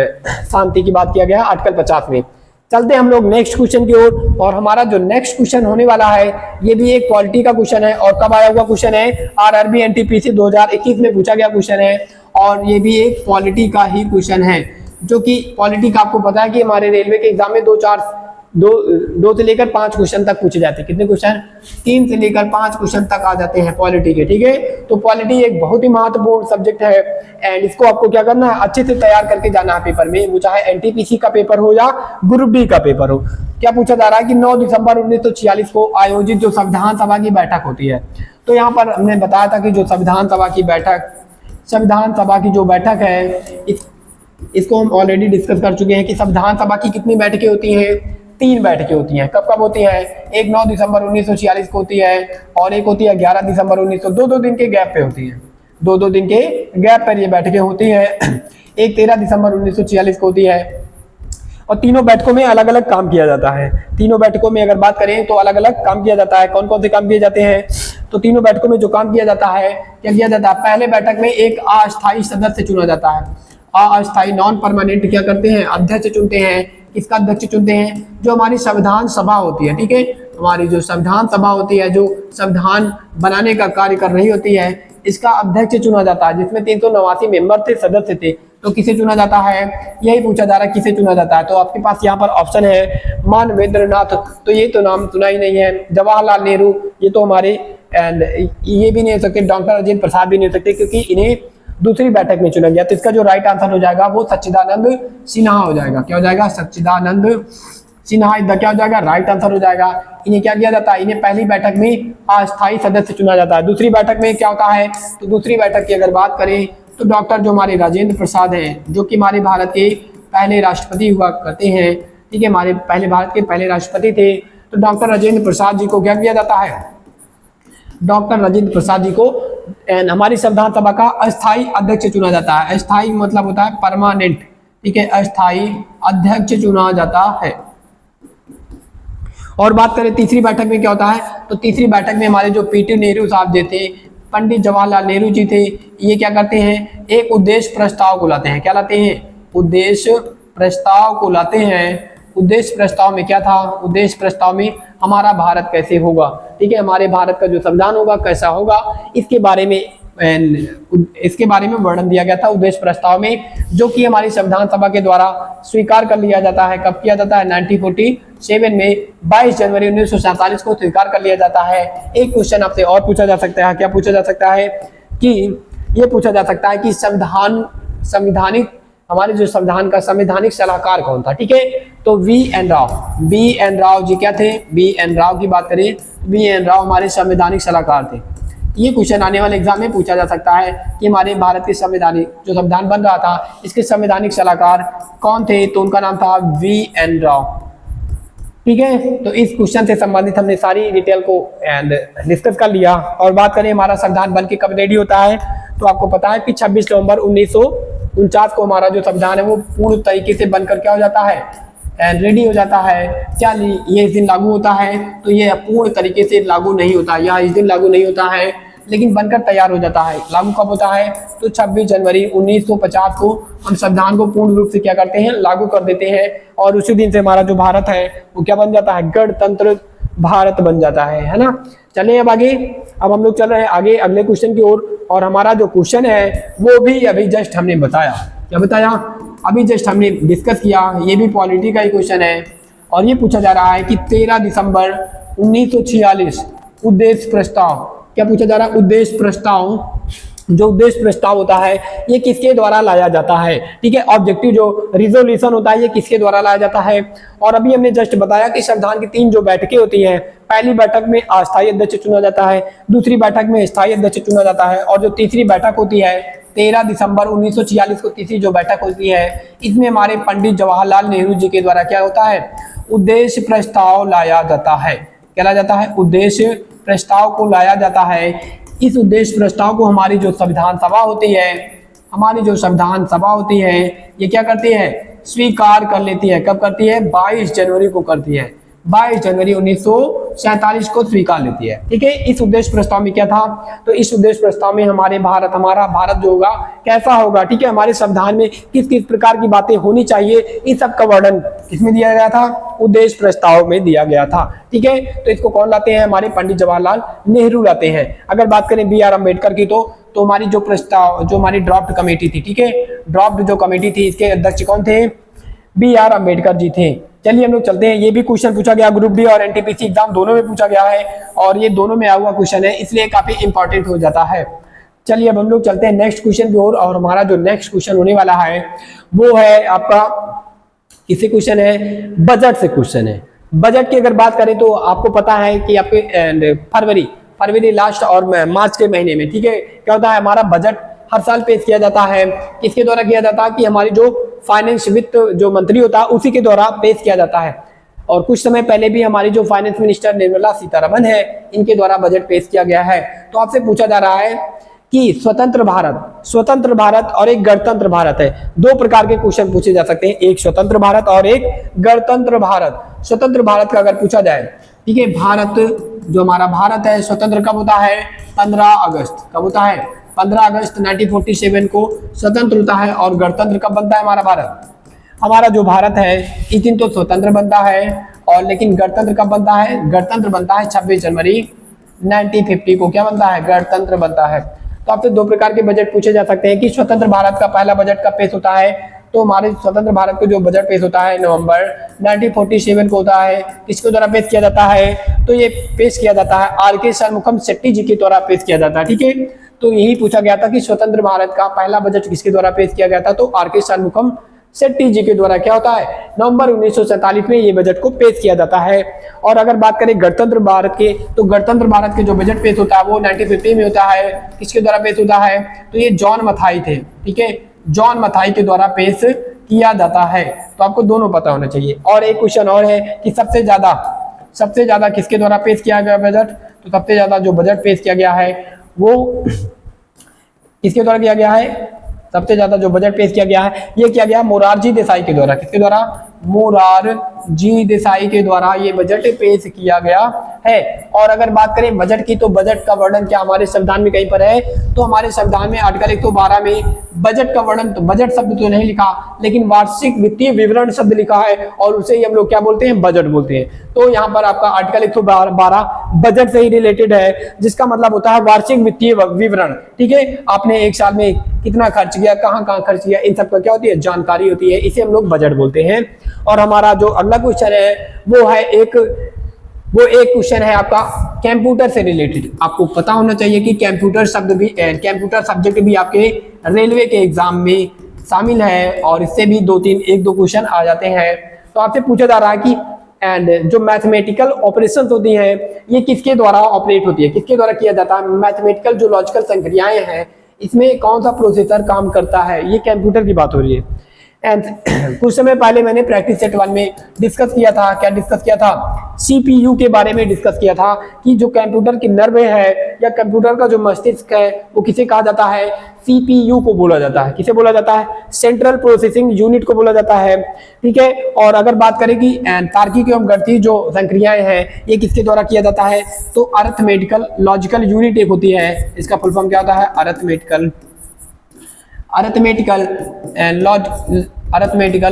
S1: शांति की बात किया गया आर्टिकल 50 में। चलते हम लोग नेक्स्ट क्वेश्चन की ओर, और हमारा जो नेक्स्ट क्वेश्चन होने वाला है ये भी एक पॉलिटी का क्वेश्चन है। और कब आया हुआ क्वेश्चन है, आरआरबी एनटीपीसी 2021 में पूछा गया क्वेश्चन है, और ये भी एक पॉलिटी का ही क्वेश्चन है, जो कि पॉलिटी का आपको पता है कि हमारे रेलवे के एग्जाम में दो से लेकर 5 क्वेश्चन तक पूछे जाते हैं। कितने क्वेश्चन, 3 से लेकर 5 क्वेश्चन तक आ जाते हैं पॉलिटी के। ठीक है, तो पॉलिटी एक बहुत ही महत्वपूर्ण सब्जेक्ट है, एंड इसको आपको क्या करना है, अच्छे से तैयार करके जाना है पेपर में, वो चाहे एनटीपीसी का पेपर हो या ग्रुप डी का पेपर हो। क्या पूछा जा रहा है कि 9 दिसंबर 1946 को आयोजित जो संविधान सभा की बैठक होती है, तो यहाँ पर हमने बताया था कि जो संविधान सभा की जो बैठक है इसको हम ऑलरेडी डिस्कस कर चुके हैं कि संविधान सभा की कितनी बैठकें होती हैं, 3 बैठकें होती हैं। कब कब होती हैं, एक 9 दिसंबर 1946 को होती है, और एक होती है 11 दिसंबर 1900, दो दिन के गैप पे होती है, दो दिन के गैप पर ये बैठकें होती हैं। एक 13 दिसंबर 1946 को होती है, और तीनों बैठकों में अलग अलग काम किया जाता है। तीनों बैठकों में अगर बात करें तो अलग अलग काम किया जाता है। कौन कौन से काम किए जाते हैं, तो तीनों बैठकों में जो काम किया जाता है, क्या किया जाता है, पहले बैठक में एक अस्थायी सदस्य चुना जाता है। अस्थायी नॉन परमानेंट क्या करते हैं, अध्यक्ष चुनते हैं। किसका अध्यक्ष चुनते हैं, जो हमारी संविधान सभा होती है। ठीक है, हमारी जो संविधान सभा होती है, जो संविधान बनाने का कार्य कर रही होती है, इसका अध्यक्ष चुना जाता है, जिसमें 389 मेंबर थे, सदस्य थे। तो किसे चुना जाता है, यही पूछा जा रहा है किसे चुना जाता है। तो आपके पास यहाँ पर ऑप्शन है मानवेंद्रनाथ, तो ये तो नाम सुना ही नहीं है। जवाहरलाल नेहरू, ये तो हमारे एंड ये भी नहीं हो सकते। डॉक्टर राजेंद्र प्रसाद भी नहीं हो सकते, क्योंकि इन्हें दूसरी बैठक में चुना गया। तो इसका जो राइट आंसर हो जाएगा वो सच्चिदानंद सिन्हा हो जाएगा। क्या हो जाएगा, सच्चिदानंद सिन्हा इधर क्या हो जाएगा, राइट आंसर हो जाएगा। इन्हें क्या किया जाता है, इन्हें पहली बैठक में अस्थायी सदस्य चुना जाता है। दूसरी बैठक में क्या होता है, तो दूसरी बैठक की अगर बात करें तो डॉक्टर जो हमारे राजेंद्र प्रसाद हैं, जो कि हमारे भारत के पहले राष्ट्रपति हुआ करते हैं। ठीक है, हमारे पहले भारत के पहले राष्ट्रपति थे। तो डॉक्टर राजेंद्र प्रसाद जी को क्या किया जाता है, डॉक्टर राजेंद्र प्रसाद जी को हमारी संविधान सभा का अस्थायी अध्यक्ष चुना जाता है। अस्थायी मतलब होता है परमानेंट। ठीक है, अस्थायी अध्यक्ष चुना जाता है। और बात करें तीसरी बैठक में क्या होता है, तो तीसरी बैठक में हमारे जो पीटी नेहरू साहब जी थे, पंडित जवाहरलाल नेहरू जी थे, ये क्या करते हैं, एक उद्देश्य प्रस्ताव को लाते हैं। क्या लाते हैं, उद्देश्य प्रस्ताव को लाते हैं। उद्देश्य प्रस्ताव में क्या था, उद्देश्य प्रस्ताव में हमारा भारत कैसे होगा। ठीक है, हमारे भारत का जो संविधान होगा कैसा होगा, इसके बारे में वर्णन दिया गया था उद्देश्य प्रस्ताव में, जो कि हमारी संविधान सभा के द्वारा स्वीकार कर लिया जाता है। कब किया जाता है, 1947 में 22 जनवरी 1947 को स्वीकार कर लिया जाता है। एक क्वेश्चन आपसे और पूछा जा सकता है, क्या पूछा जा सकता है कि ये पूछा जा सकता है कि संवैधानिक हमारे जो संविधान का संवैधानिक सलाहकार कौन था, ठीक है। तो बी.एन. राव जी क्या थे, बी.एन. राव की बात करें, बी.एन. राव हमारे संवैधानिक सलाहकार थे। ये क्वेश्चन आने वाले एग्जाम में पूछा जा सकता है कि हमारे भारत के संवैधानिक जो संविधान बन रहा था इसके संवैधानिक सलाहकार कौन थे, तो उनका नाम था बी.एन. राव, ठीक है। तो इस क्वेश्चन से संबंधित हमने सारी डिटेल को डिस्कस कर लिया। और बात करें हमारा संविधान बन के कब रेडी होता है, तो आपको पता है कि 26 नवंबर 1949 को हमारा जो संविधान है वो पूर्ण तरीके से बनकर क्या हो जाता है, रेडी हो जाता है। क्या ये इस दिन लागू होता है, तो ये पूर्ण तरीके से लागू नहीं होता, या इस दिन लागू नहीं होता है, लेकिन बनकर तैयार हो जाता है। लागू कब होता है, तो 26 जनवरी 1950 को हम संविधान को पूर्ण रूप से क्या करते हैं, लागू कर देते हैं। और उसी दिन से हमारा जो भारत है वो क्या बन जाता है, गणतंत्र भारत बन जाता है ना। चलिए अब आगे, अब हम लोग चल रहे हैं आगे अगले क्वेश्चन की ओर। और हमारा जो क्वेश्चन है वो भी अभी जस्ट हमने बताया, क्या बताया, अभी जस्ट हमने डिस्कस किया। ये भी पॉलिटी का ही क्वेश्चन है और ये पूछा जा रहा है कि 13 दिसंबर 1946 उद्देश्य प्रस्ताव, क्या पूछा जा रहा है, उद्देश्य प्रस्ताव। जो उद्देश्य प्रस्ताव होता है ये किसके द्वारा लाया जाता है, ठीक है। ऑब्जेक्टिव जो रिजोल्यूशन होता है ये किसके द्वारा लाया जाता है। और अभी हमने जस्ट बताया कि संविधान की 3 जो बैठकें होती हैं, पहली बैठक में अस्थायी अध्यक्ष चुना जाता है, दूसरी बैठक में स्थायी अध्यक्ष चुना जाता है, और जो तीसरी बैठक होती है 13 दिसंबर 1946 को तीसरी जो बैठक होती है, इसमें हमारे पंडित जवाहरलाल नेहरू जी के द्वारा क्या होता है, उद्देश्य प्रस्ताव लाया जाता है। क्या लाया जाता है, उद्देश्य प्रस्ताव को लाया जाता है। इस उद्देश्य प्रस्ताव को हमारी जो संविधान सभा होती है, हमारी जो संविधान सभा होती है ये क्या करती है, स्वीकार कर लेती है। कब करती है, 22 जनवरी को करती है, 22 जनवरी 1947 को स्वीकार लेती है, ठीक है। इस उद्देश्य प्रस्ताव में क्या था, तो इस उद्देश्य प्रस्ताव में हमारा भारत जो होगा कैसा होगा, ठीक है, हमारे संविधान में किस किस प्रकार की बातें होनी चाहिए, इस सब का वर्णन किसमें दिया गया था, उद्देश्य प्रस्ताव में दिया गया था, ठीक है। तो इसको कौन लाते हैं, हमारे पंडित जवाहरलाल नेहरू लाते हैं। अगर बात करें बी.आर. अम्बेडकर की, तो हमारी जो प्रस्ताव, जो हमारी ड्राफ्ट कमेटी थी, ठीक है, ड्राफ्ट जो कमेटी थी इसके अध्यक्ष कौन थे, बी.आर. अम्बेडकर जी थे। चलिए हम लोग चलते हैं, ये भी क्वेश्चन पूछा गया, ग्रुप डी और एनटीपीसी एग्जाम दोनों में पूछा गया है और ये दोनों में आया हुआ क्वेश्चन है, इसलिए काफी इंपॉर्टेंट हो जाता है। चलिए अब हम लोग चलते हैं नेक्स्ट क्वेश्चन की ओर। और हमारा जो नेक्स्ट क्वेश्चन होने वाला है वो है आपका, किससे क्वेश्चन है, बजट से क्वेश्चन है। बजट की अगर बात करें तो आपको पता है कि आपके फरवरी लास्ट और मार्च के महीने में, ठीक है, क्या होता है, हमारा बजट हर साल पेश किया जाता है। किसके द्वारा किया जाता है, कि हमारी जो फाइनेंस वित्त जो मंत्री होता है उसी के द्वारा पेश किया जाता है। और कुछ समय पहले भी हमारी जो फाइनेंस मिनिस्टर निर्मला सीतारमण है इनके द्वारा बजट पेश किया गया है। तो आपसे पूछा जा रहा है कि स्वतंत्र भारत और एक गणतंत्र भारत है, 2 प्रकार के क्वेश्चन पूछे जा सकते हैं, एक स्वतंत्र भारत और एक गणतंत्र भारत। स्वतंत्र भारत का अगर पूछा जाए, ठीक है, भारत जो हमारा भारत है स्वतंत्र कब होता है, 15 अगस्त, कब होता है, 15 अगस्त 1947 को स्वतंत्र होता है। और गणतंत्र कब बनता है हमारा भारत, हमारा जो भारत है इस दिन तो स्वतंत्र बनता है, और लेकिन गणतंत्र कब बनता है, गणतंत्र बनता है 26 जनवरी 1950 को, क्या बनता है, गणतंत्र बनता है। तो आपसे 2 प्रकार के बजट पूछे जा सकते हैं कि स्वतंत्र भारत का पहला बजट कब पेश होता है, तो हमारे स्वतंत्र भारत को जो बजट पेश होता है नवंबर 1947 को होता है। किसके द्वारा पेश किया जाता है, तो ये पेश किया जाता है आर.के. शर्मुखम शेट्टी जी के द्वारा पेश किया जाता है, ठीक है। तो यही पूछा गया था कि स्वतंत्र भारत का पहला बजट किसके द्वारा पेश किया गया था, तो आर.के. शर्मुखम शेट्टी जी के द्वारा क्या होता है, नवंबर 1947 में ये बजट को पेश किया जाता है। और अगर बात करें गणतंत्र भारत के, तो गणतंत्र भारत के जो बजट पेश होता है वो 1950 में होता है। किसके द्वारा पेश होता है, तो ये जॉन मथाई थे, ठीक है, जॉन मथाई के द्वारा पेश किया जाता है। तो आपको दोनों पता होना चाहिए। और एक क्वेश्चन और है कि सबसे ज्यादा किसके द्वारा पेश किया गया बजट, तो सबसे ज्यादा जो बजट पेश किया गया है वो किसके द्वारा किया गया है, सबसे ज्यादा जो बजट पेश किया गया है ये किया गया मोरारजी देसाई के द्वारा। किसके द्वारा, मोरारजी देसाई के द्वारा ये बजट पेश किया गया है। और अगर बात करें बजट की, तो बजट का वर्णन क्या हमारे संविधान में कहीं पर है, तो हमारे संविधान में आर्टिकल 112 में बजट का वर्णन, तो बजट शब्द तो नहीं लिखा लेकिन वार्षिक वित्तीय विवरण शब्द लिखा है, और उसे ही हम लोग क्या बोलते हैं, बजट बोलते हैं। तो यहाँ पर आपका आर्टिकल 112 बजट से ही रिलेटेड है, जिसका मतलब होता है वार्षिक वित्तीय विवरण, ठीक है। आपने एक साल में कितना खर्च किया, कहाँ खर्च किया, इन सब का क्या होती है, जानकारी होती है, इसे हम लोग बजट बोलते हैं। और हमारा जो अगला क्वेश्चन है वो एक क्वेश्चन है आपका कंप्यूटर से रिलेटेड। आपको पता होना चाहिए कि कंप्यूटर सब्जेक्ट भी आपके रेलवे के एग्जाम में शामिल है और इससे भी एक दो क्वेश्चन आ जाते हैं। तो आपसे पूछा जा रहा है कि एंड जो मैथमेटिकल ऑपरेशन होती हैं ये किसके द्वारा ऑपरेट होती है, किसके द्वारा किया जाता है। मैथमेटिकल जो लॉजिकल संक्रियाएं हैं इसमें कौन सा प्रोसेसर काम करता है, ये कंप्यूटर की बात हो रही है। एंड कुछ समय पहले मैंने प्रैक्टिस सेट 1 में डिस्कस किया था, क्या डिस्कस किया था, सीपीयू के बारे में डिस्कस किया था कि जो कंप्यूटर की नर्व है या कंप्यूटर का जो मस्तिष्क है वो किसे कहा जाता है, सीपीयू को बोला जाता है। किसे बोला जाता है, सेंट्रल प्रोसेसिंग यूनिट को बोला जाता है, ठीक है। और अगर बात करें कि तार्किक एवं गणितीय जो संक्रियाएं हैं ये किसके द्वारा किया जाता है, तो अरिथमेटिकल लॉजिकल यूनिट एक होती है, इसका फुल फॉर्म क्या होता है, अरिथमेटिकल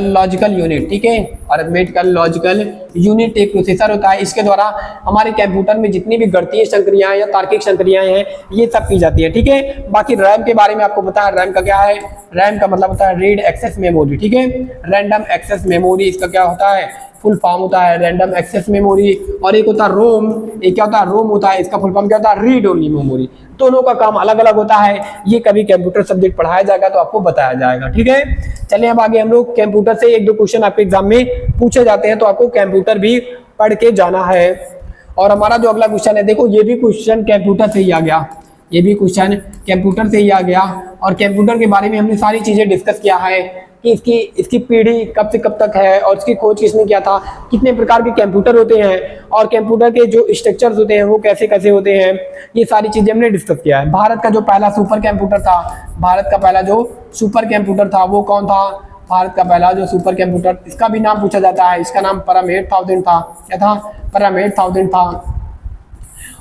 S1: लॉजिकल यूनिट, ठीक है। अरिथमेटिकल लॉजिकल यूनिट एक प्रोसेसर होता है, इसके द्वारा हमारे कंप्यूटर में जितनी भी गणितीय संक्रियाएं या तार्किक संक्रियाएं हैं ये सब की जाती है, ठीक है। बाकी रैम के बारे में आपको पता है, रैम का क्या है, रैम का मतलब होता है रीड एक्सेस मेमोरी, ठीक है। रैंडम एक्सेस मेमोरी इसका क्या होता है, फुल फॉर्म होता है रैंडम एक्सेस मेमोरी। और एक होता है रोम, एक क्या होता है, रोम होता है, इसका फुल फॉर्म क्या होता है, रीड ओनली मेमोरी। दोनों का काम अलग अलग होता है, ये कभी कंप्यूटर सब्जेक्ट पढ़ाया जाएगा तो आपको बताया जाएगा, ठीक है। चलिए अब आगे हम लोग कंप्यूटर से एक दो क्वेश्चन आपके एग्जाम में पूछे जाते हैं तो आपको कंप्यूटर भी पढ़ के जाना है। और हमारा जो अगला क्वेश्चन है, देखो ये भी क्वेश्चन कंप्यूटर से ही आ गया, ये भी क्वेश्चन कंप्यूटर से ही आ गया। और कंप्यूटर के बारे में हमने सारी चीजें डिस्कस किया है कि इसकी पीढ़ी कब से कब तक है और इसकी खोज किसने किया था, कितने प्रकार के कंप्यूटर होते हैं और कंप्यूटर के जो स्ट्रक्चर्स होते हैं वो कैसे कैसे होते हैं, ये सारी चीजें हमने डिस्कस किया है। भारत का जो पहला सुपर कंप्यूटर था, भारत का पहला जो सुपर कंप्यूटर था वो कौन था, भारत का पहला जो सुपर कंप्यूटर, इसका भी नाम पूछा जाता है, इसका नाम परम 8000 था। क्या था, परम 8000 था।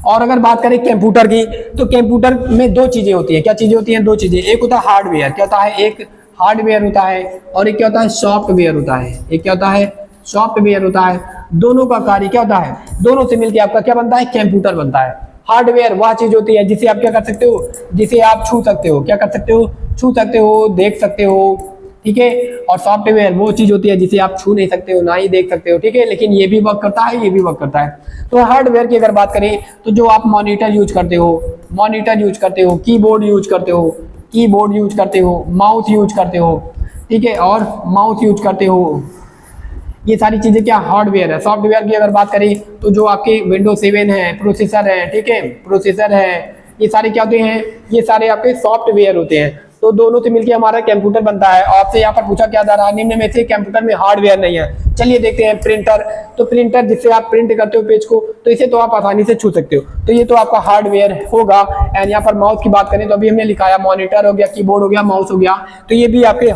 S1: और अगर बात करें कंप्यूटर की तो कंप्यूटर में दो चीजें होती है, क्या चीजें होती हैं, दो चीजें, एक होता है हार्डवेयर, क्या होता है, एक हार्डवेयर होता है और एक क्या होता है, सॉफ्टवेयर होता है, एक क्या होता है, सॉफ्टवेयर होता है। दोनों का कार्य क्या होता है, दोनों से मिलकर आपका क्या बनता है, कंप्यूटर बनता है। हार्डवेयर वह चीज होती है जिसे आप क्या कर सकते हो, जिसे आप छू सकते हो, क्या कर सकते हो, छू सकते हो, देख सकते हो, ठीक है। और सॉफ्टवेयर वो चीज होती है जिसे आप छू नहीं सकते हो ना ही देख सकते हो, ठीक है, लेकिन ये भी वर्क करता है, ये भी वर्क करता है। तो हार्डवेयर की अगर बात करें तो जो आप मॉनिटर यूज करते हो, मॉनिटर यूज करते हो, कीबोर्ड यूज करते हो, कीबोर्ड यूज करते हो, माउस यूज करते हो, ठीक है, और माउस यूज करते हो, ये सारी चीजें क्या हार्डवेयर है। सॉफ्टवेयर की अगर बात करें तो जो आपके विंडोज 7 है, प्रोसेसर है, ठीक है, प्रोसेसर है, ये सारे क्या होते हैं, ये सारे आपके सॉफ्टवेयर होते हैं। तो दोनों से मिलकर हमारा कंप्यूटर बनता है। आपसे यहाँ पर पूछा क्या जा रहा है, निम्न में से कंप्यूटर में हार्डवेयर नहीं है। चलिए देखते हैं प्रिंटर, तो प्रिंटर जिससे आप प्रिंट करते हो पेज को, तो इसे तो आप आसानी से छू सकते हो, तो ये तो आपका हार्डवेयर होगा। एंड यहाँ पर माउस की बात करें तो अभी हमने लिखाया मॉनिटर हो गया, कीबोर्ड हो गया, माउस हो गया, तो ये भी आपके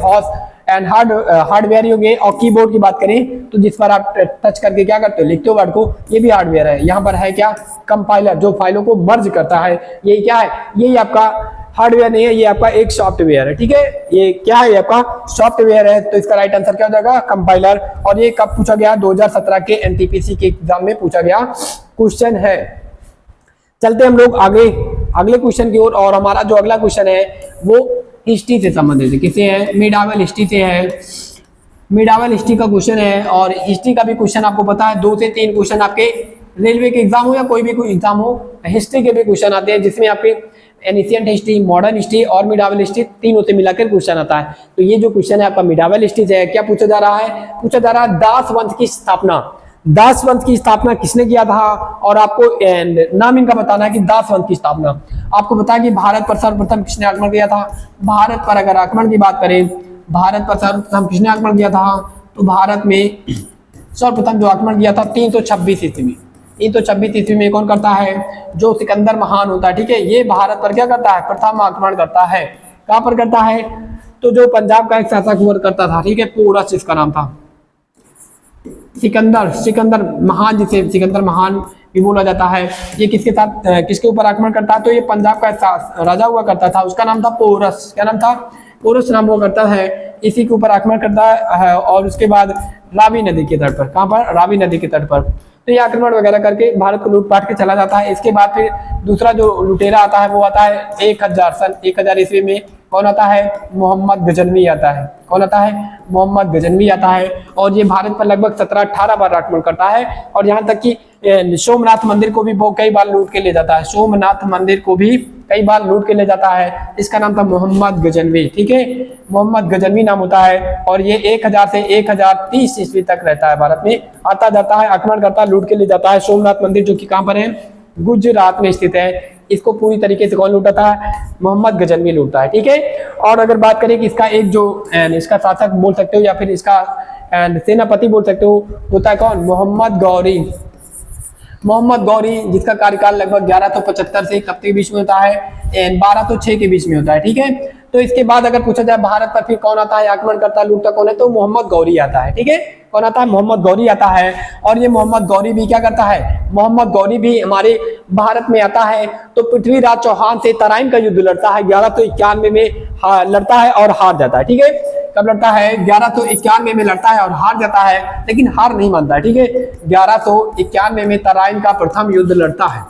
S1: एंड हार्डवेयर ही हो गए। और कीबोर्ड की बात करें तो जिस पर आप टच करके क्या करते हो, लिखते हो वर्ड को, ये भी हार्डवेयर है। यहाँ पर है क्या, कंपाइलर, जो फाइलों को मर्ज करता है, ये क्या है, यही आपका हार्डवेयर नहीं है, ये आपका एक सॉफ्टवेयर है, ठीक है, ये क्या है, आपका सॉफ्टवेयर है। तो इसका राइट आंसर क्या हो जाएगा, कंपाइलर। और ये कब पूछा गया, 2017 के एनटीपीसी के एग्जाम में पूछा गया क्वेश्चन है। चलते हम लोग आगे अगले क्वेश्चन की ओर। और हमारा जो अगला क्वेश्चन है वो हिस्ट्री से संबंधित है, किससे है, मिडावल हिस्ट्री से है, मिडावल हिस्ट्री का क्वेश्चन है। और हिस्ट्री का भी क्वेश्चन आपको पता है 2 से 3 क्वेश्चन आपके रेलवे के एग्जाम हो या कोई भी कोई एग्जाम हो, हिस्ट्री के भी क्वेश्चन आते हैं, जिसमें आपके एनिशियंट हिस्ट्री, मॉडर्न हिस्ट्री और मिडावल हिस्ट्री तीनों से मिलाकर क्वेश्चन आता है। तो ये जो क्वेश्चन है आपका मिडावल हिस्ट्री से है, क्या पूछा जा रहा है, पूछा जा रहा है दास वंश की स्थापना, दास वंश की स्थापना किसने किया था। और आपको नाम इनका बताना है कि दास वंश की स्थापना। आपको पता है कि भारत पर सर्वप्रथम किसने आक्रमण किया था, भारत पर अगर आक्रमण की बात करें, भारत पर सर्वप्रथम किसने आक्रमण किया था, तो भारत में सर्वप्रथम जो आक्रमण किया था 326 ईस्वी में, 326 ईस्वी में कौन करता है, जो सिकंदर महान होता है, ठीक है, ये भारत पर क्या करता है, प्रथम आक्रमण करता है। कहां पर करता है, तो जो पंजाब का एक शासक हुआ करता था, ठीक है, पोरस इसका नाम था, सिकंदर महान, जिसे सिकंदर महान भी बोला जाता है। ये किसके साथ, किसके ऊपर आक्रमण करता है, तो ये पंजाब का राजा हुआ करता था, उसका नाम था पोरस, क्या नाम था, पोरस नाम हुआ करता है, इसी के ऊपर आक्रमण करता है। और उसके बाद रावी नदी के तट पर, कहां पर, रावी नदी के तट पर, तो ये आक्रमण वगैरह करके भारत को लूटपाट के चला जाता है। इसके बाद फिर दूसरा जो लुटेरा आता है वो आता है 1000 ईस्वी में कौन आता है? मोहम्मद गजनवी आता है। कौन आता है? मोहम्मद गजनवी आता है। और ये भारत पर लगभग 17-18 बार आक्रमण करता है और यहाँ तक कि सोमनाथ मंदिर को भी वो कई बार लूट के ले जाता है। सोमनाथ मंदिर को भी कई बार लूट के ले जाता है। इसका नाम था मोहम्मद गजनवी। ठीक है, मोहम्मद गजनवी नाम होता है। और ये 1000 से 1030 ईस्वी तक रहता है भारत में, आता जाता है, आक्रमण करता है, लूट के ले जाता है। सोमनाथ मंदिर जो कि कहाँ पर है? गुजरात में स्थित है। इसको पूरी तरीके से कौन लूटाता है? मोहम्मद गजनवी लूटता है। ठीक है, और अगर बात करें कि इसका एक जो इसका शासक बोल सकते हो या फिर इसका सेनापति बोल सकते हो, होता है कौन? मोहम्मद गौरी। मोहम्मद गौरी, जिसका कार्यकाल लगभग 1175 से कब के बीच में होता है? 1206 के बीच में होता है। ठीक है, तो इसके बाद अगर पूछा जाए भारत पर फिर कौन आता है, आक्रमण करता, लूटता कौन है? तो मोहम्मद गौरी आता है। ठीक है, कौन आता है? मोहम्मद गौरी आता है। और ये मोहम्मद गौरी भी क्या करता है? मोहम्मद गौरी भी हमारे भारत में आता है तो पृथ्वीराज चौहान से तराइन का युद्ध लड़ता है। 1191 में लड़ता है और हार जाता है। ठीक है, कब लड़ता है? 1191 में लड़ता है और हार जाता है, लेकिन हार नहीं मानता है। ठीक है, 1191 में तराइन का प्रथम युद्ध लड़ता है।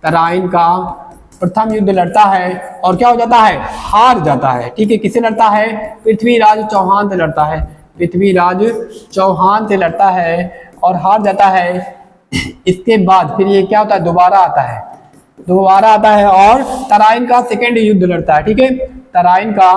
S1: तराइन का प्रथम युद्ध लड़ता है और क्या हो जाता है? हार जाता है। ठीक है, किससे लड़ता है? पृथ्वीराज चौहान से लड़ता है। पृथ्वीराज चौहान से लड़ता है और हार जाता है। इसके बाद फिर ये क्या होता है? दोबारा आता है। दोबारा आता है और तराइन का सेकेंड युद्ध लड़ता है। ठीक है, तराइन का,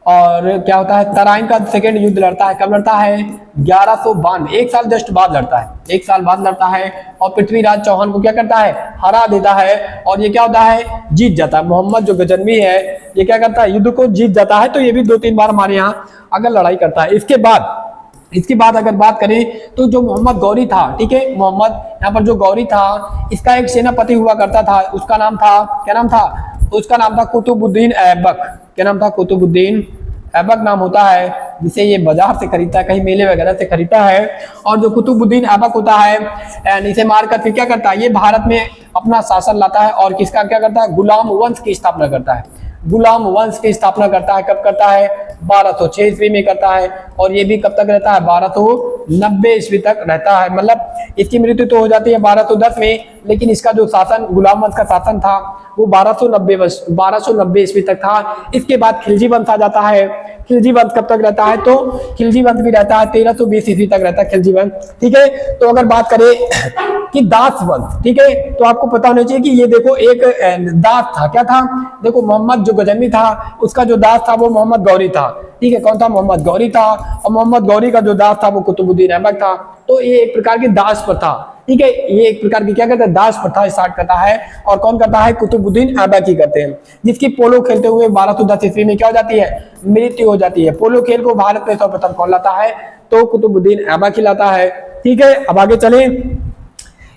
S1: और क्या होता है? तराइन का सेकेंड युद्ध लड़ता है। कब लड़ता है? 1192, 1 साल जस्ट बाद लड़ता है। 1 साल बाद लड़ता है और पृथ्वीराज चौहान को क्या करता है? हरा देता है और ये क्या होता है? जीत जाता है। मोहम्मद जो गजनवी है ये क्या करता है? युद्ध को जीत जाता है। तो ये भी 2-3 बार हमारे यहाँ अगर लड़ाई करता है। इसके बाद अगर बात करें तो जो मोहम्मद गौरी था, ठीक है, मोहम्मद यहाँ पर जो गौरी था, इसका एक सेनापति हुआ करता था। उसका नाम था, क्या नाम था? उसका नाम था कुतुबुद्दीन ऐबक। क्या नाम था? कुतुबुद्दीन ऐबक नाम होता है, जिसे ये बाजार से खरीदता है, कहीं मेले वगैरह से खरीदता है। और जो कुतुबुद्दीन ऐबक होता है, इसे मारकर फिर क्या करता है? ये भारत में अपना शासन लाता है और किसका क्या करता है? गुलाम वंश की स्थापना करता है। गुलाम वंश की स्थापना करता है। कब करता है? 1206 ईस्वी में करता है। और ये भी कब तक रहता है? 1290 ईस्वी तक रहता है। मतलब इसकी मृत्यु तो हो जाती है 1210 में, लेकिन इसका जो शासन, गुलाम वंश का शासन था, वो 1290 ईस्वी तक था। इसके बाद खिलजी वंश आ जाता है। खिलजी वंश कब तक रहता है? तो खिलजी वंश भी रहता है 1320 ईस्वी तक रहता है खिलजी वंश। ठीक है, तो अगर बात करें कि दास वंश, ठीक है, तो आपको पता होना चाहिए कि ये देखो एक दास था। क्या था? देखो मोहम्मद जो गजनवी था उसका जो दास था वो मोहम्मद गौरी था। ठीक है, कौन था? मोहम्मद गौरी था। और मोहम्मद गौरी का जो दास था वो कुतुबुद्दीन ऐबक था। तो ये एक प्रकार की दास प्रथा, ठीक है, ये एक प्रकार की क्या कहते हैं? दास प्रथा स्टार्ट करता है। और कौन करता है? कुतुबुद्दीन ऐबक ही करते हैं, जिसकी पोलो खेलते हुए 1210 ईस्वी में क्या हो जाती है? मृत्यु हो जाती है। पोलो खेल को भारत में सर्वप्रथम कौन लाता है? तो कुतुबुद्दीन ऐबक ही लाता है। ठीक है, अब आगे चले।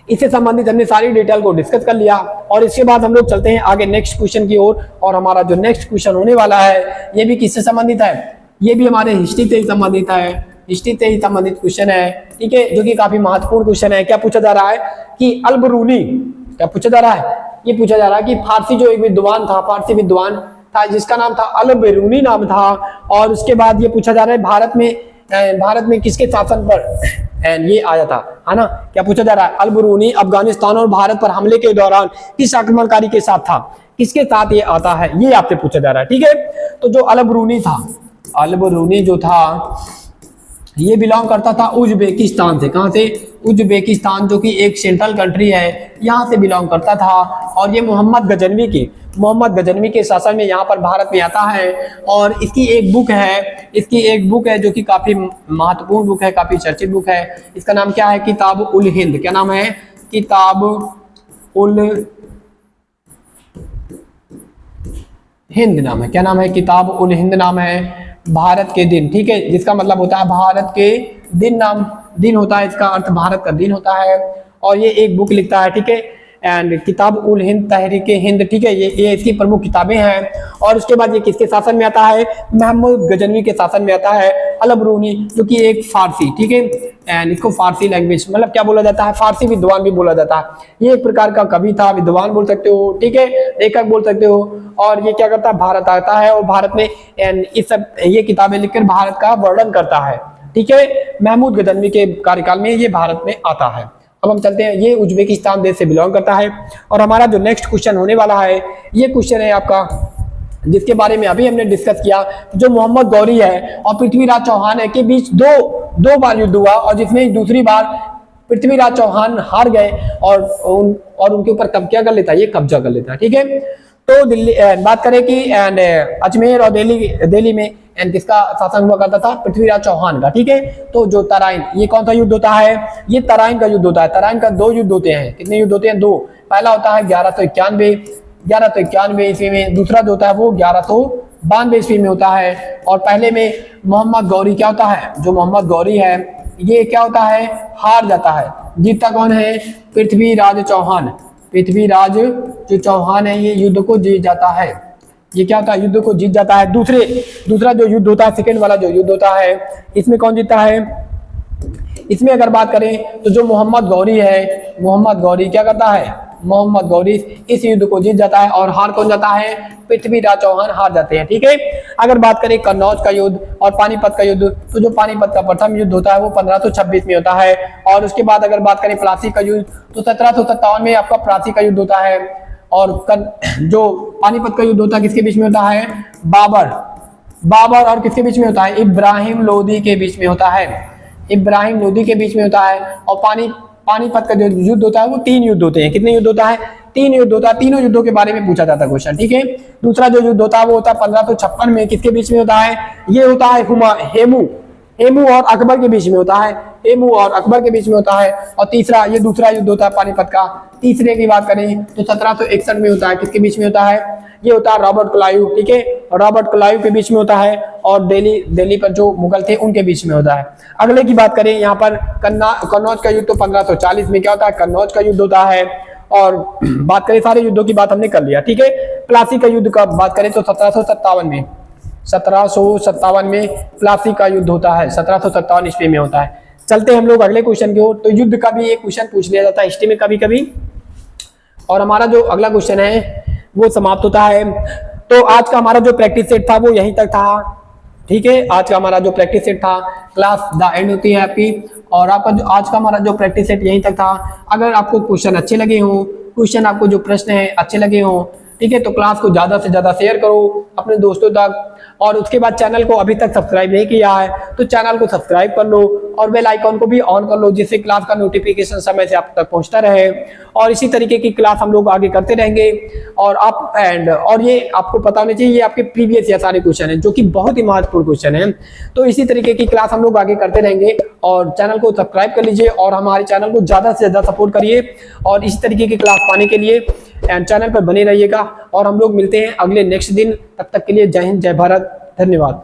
S1: इससे संबंधित हमने सारी डिटेल को डिस्कस कर लिया और इसके बाद हम लोग चलते हैं आगे नेक्स्ट क्वेश्चन की ओर। और हमारा जो नेक्स्ट क्वेश्चन होने वाला है ये भी किससे संबंधित है? ये भी हमारे हिस्ट्री से ही संबंधित है। हिस्ट्री से ही संबंधित क्वेश्चन है, ठीक है, जो कि काफी महत्वपूर्ण क्वेश्चन है। क्या पूछा जा रहा है कि अल-बिरूनी, क्या पूछा जा रहा है? ये पूछा जा रहा है कि फारसी जो एक विद्वान था, फारसी विद्वान था जिसका नाम था अल-बिरूनी नाम था। और उसके बाद ये पूछा जा रहा है भारत में किसके शासन पर ये आया था, है ना? क्या पूछा जा रहा है? अल-बिरूनी अफगानिस्तान और भारत पर हमले के दौरान किस आक्रमणकारी के साथ था? किसके साथ ये आता है? ये आपसे पूछा जा रहा है। ठीक है, तो जो अल-बिरूनी था, अल-बिरूनी जो था ये बिलोंग करता था उज्बेकिस्तान से। कहां से? उज्बेकिस्तान, जो कि एक सेंट्रल कंट्री है, यहाँ से बिलोंग करता था। और ये मोहम्मद गजनवी के शासन में यहाँ पर भारत में आता है। और इसकी एक बुक है जो कि काफी महत्वपूर्ण बुक है, काफी चर्चित बुक है। इसका नाम क्या है? किताब उल हिंद। क्या नाम है? किताब उल हिंद नाम है। क्या नाम है? किताब उल हिंद नाम है। भारत के दिन, ठीक है, जिसका मतलब होता है भारत के दिन, दिन होता है, इसका अर्थ भारत का दिन होता है। और ये एक बुक लिखता है, ठीक है, एंड किताब उल हिंद तहरीक हिंद, ठीक है, ये इसकी प्रमुख किताबें हैं। और उसके बाद ये किसके शासन में आता है? मोहम्मद गजनवी के शासन में आता है। अल-बिरूनी जो कि एक फारसी, ठीक है, एंड इसको फारसी लैंग्वेज मतलब क्या बोला जाता है? फारसी विद्वान भी बोला जाता है। ये एक प्रकार का कवि था, विद्वान बोल सकते हो, ठीक है, लेखक बोल सकते हो। और ये क्या करता है? भारत आता है और भारत में इस सब ये किताबें लिखकर भारत का वर्णन करता है। ठीक है, महमूद गजनवी के कार्यकाल में ये भारत में आता है। अब हम चलते हैं, ये उज्बेकिस्तान देश से बिलोंग करता है। और हमारा जो नेक्स्ट क्वेश्चन होने वाला है ये क्वेश्चन है आपका जिसके बारे में अभी हमने डिस्कस किया, जो मोहम्मद गौरी है और पृथ्वीराज चौहान है के बीच दो बार युद्ध हुआ, और जिसमें दूसरी बार पृथ्वीराज चौहान हार गए और उनके ऊपर कब्जा कर लेता है, ये कब्जा कर लेता है। ठीक है, तो दिल्ली बात करें कि अजमेर और दिल्ली में किसका शासन हुआ करता था, पृथ्वीराज चौहान का। ठीक है, तो जो तराइन, ये कौन सा युद्ध होता है, ये तराइन का युद्ध होता है। तराइन का 2 युद्ध होते हैं। कितने युद्ध होते हैं, 2। पहला होता है 1191 ईस्वी में, दूसरा जो होता है वो 1192 ईस्वी में होता है। और पहले में मोहम्मद गौरी क्या होता है, जो मोहम्मद गौरी है ये क्या होता है, हार जाता है। जीतता कौन है, पृथ्वीराज चौहान। पृथ्वीराज जो चौहान है ये युद्ध को जीत जाता है। ये क्या होता है, युद्ध को जीत जाता है। दूसरा जो युद्ध होता है, सेकंड वाला जो युद्ध होता है, इसमें कौन जीतता है, इसमें अगर बात करें तो जो मोहम्मद गौरी है, मोहम्मद गौरी क्या करता है, मोहम्मद गौरी इस युद्ध को जीत जाता है और हार कौन जाता है, पृथ्वीराज चौहान हार जाते हैं। ठीक है, अगर बात करें कन्नौज का युद्ध और पानीपत का युद्ध, तो जो पानीपत का प्रथम युद्ध होता है वो 1526 में होता है। और उसके बाद अगर बात करें प्लासी का युद्ध, तो 1757 में आपका प्लासी का युद्ध होता है। और जो पानीपत का युद्ध होता है किसके बीच में होता है, बाबर और किसके बीच में होता है, इब्राहिम लोदी के बीच में होता है, इब्राहिम लोदी के बीच में होता है। और पानीपत का जो युद्ध होता है वो 3 युद्ध होते हैं। कितने युद्ध होता है, 3 युद्ध होता है। तीनों युद्धों के बारे में पूछा जाता है क्वेश्चन। ठीक है, दूसरा जो युद्ध होता है वो होता है 1556 में, किसके बीच में होता है, ये होता है हेमू और अकबर के बीच में होता है, हेमू और अकबर के बीच में होता है। और तीसरा, ये दूसरा युद्ध होता है पानीपत का। तीसरे की बात करें तो 1761 में होता है, किसके बीच में होता है, ये होता है रॉबर्ट क्लाइव। ठीक है, रॉबर्ट क्लाइव के बीच में होता है और दिल्ली पर जो मुगल थे उनके बीच में होता है। अगले की बात करें यहाँ पर कन्नौज का युद्ध, तो 1540 में क्या होता है, कन्नौज का युद्ध होता है। और बात करें सारे युद्धों की बात हमने कर लिया। ठीक है, प्लासी का युद्ध का बात करें तो 1757 में प्लासी का युद्ध होता है, 1757 ईस्वी में होता है। चलते हम लोग अगले क्वेश्चन की ओर। तो युद्ध का भी एक क्वेश्चन पूछ लिया जाता है हिस्ट्री में कभी कभी, और हमारा जो अगला क्वेश्चन है वो समाप्त होता है। तो आज का हमारा जो प्रैक्टिस सेट था वो यहीं तक था। ठीक है, आज का हमारा जो प्रैक्टिस सेट था, क्लास द एंड होती है आपकी, और आपका जो आज का हमारा जो प्रैक्टिस सेट यहीं तक था। अगर आपको क्वेश्चन अच्छे लगे हो, क्वेश्चन आपको जो प्रश्न है अच्छे लगे हो, ठीक है, तो क्लास को ज्यादा से ज्यादा शेयर करो अपने दोस्तों तक। और उसके बाद चैनल को अभी तक सब्सक्राइब नहीं किया है तो चैनल को सब्सक्राइब कर लो और बेल आइकॉन को भी ऑन कर लो, जिससे क्लास का नोटिफिकेशन समय से आप तक पहुंचता रहे। और इसी तरीके की क्लास हम लोग आगे करते रहेंगे। और ये आपको पता होना चाहिए, ये आपके प्रीवियस ईयर सारे क्वेश्चन हैं जो कि बहुत ही महत्वपूर्ण क्वेश्चन है। तो इसी तरीके की क्लास हम लोग आगे करते रहेंगे, और चैनल को सब्सक्राइब कर लीजिए और हमारे चैनल को ज्यादा से ज्यादा सपोर्ट करिए। और इसी तरीके की क्लास पाने के लिए चैनल पर बने रहिएगा, और हम लोग मिलते हैं अगले नेक्स्ट दिन। तब तक के लिए जय हिंद, जय भारत, धन्यवाद।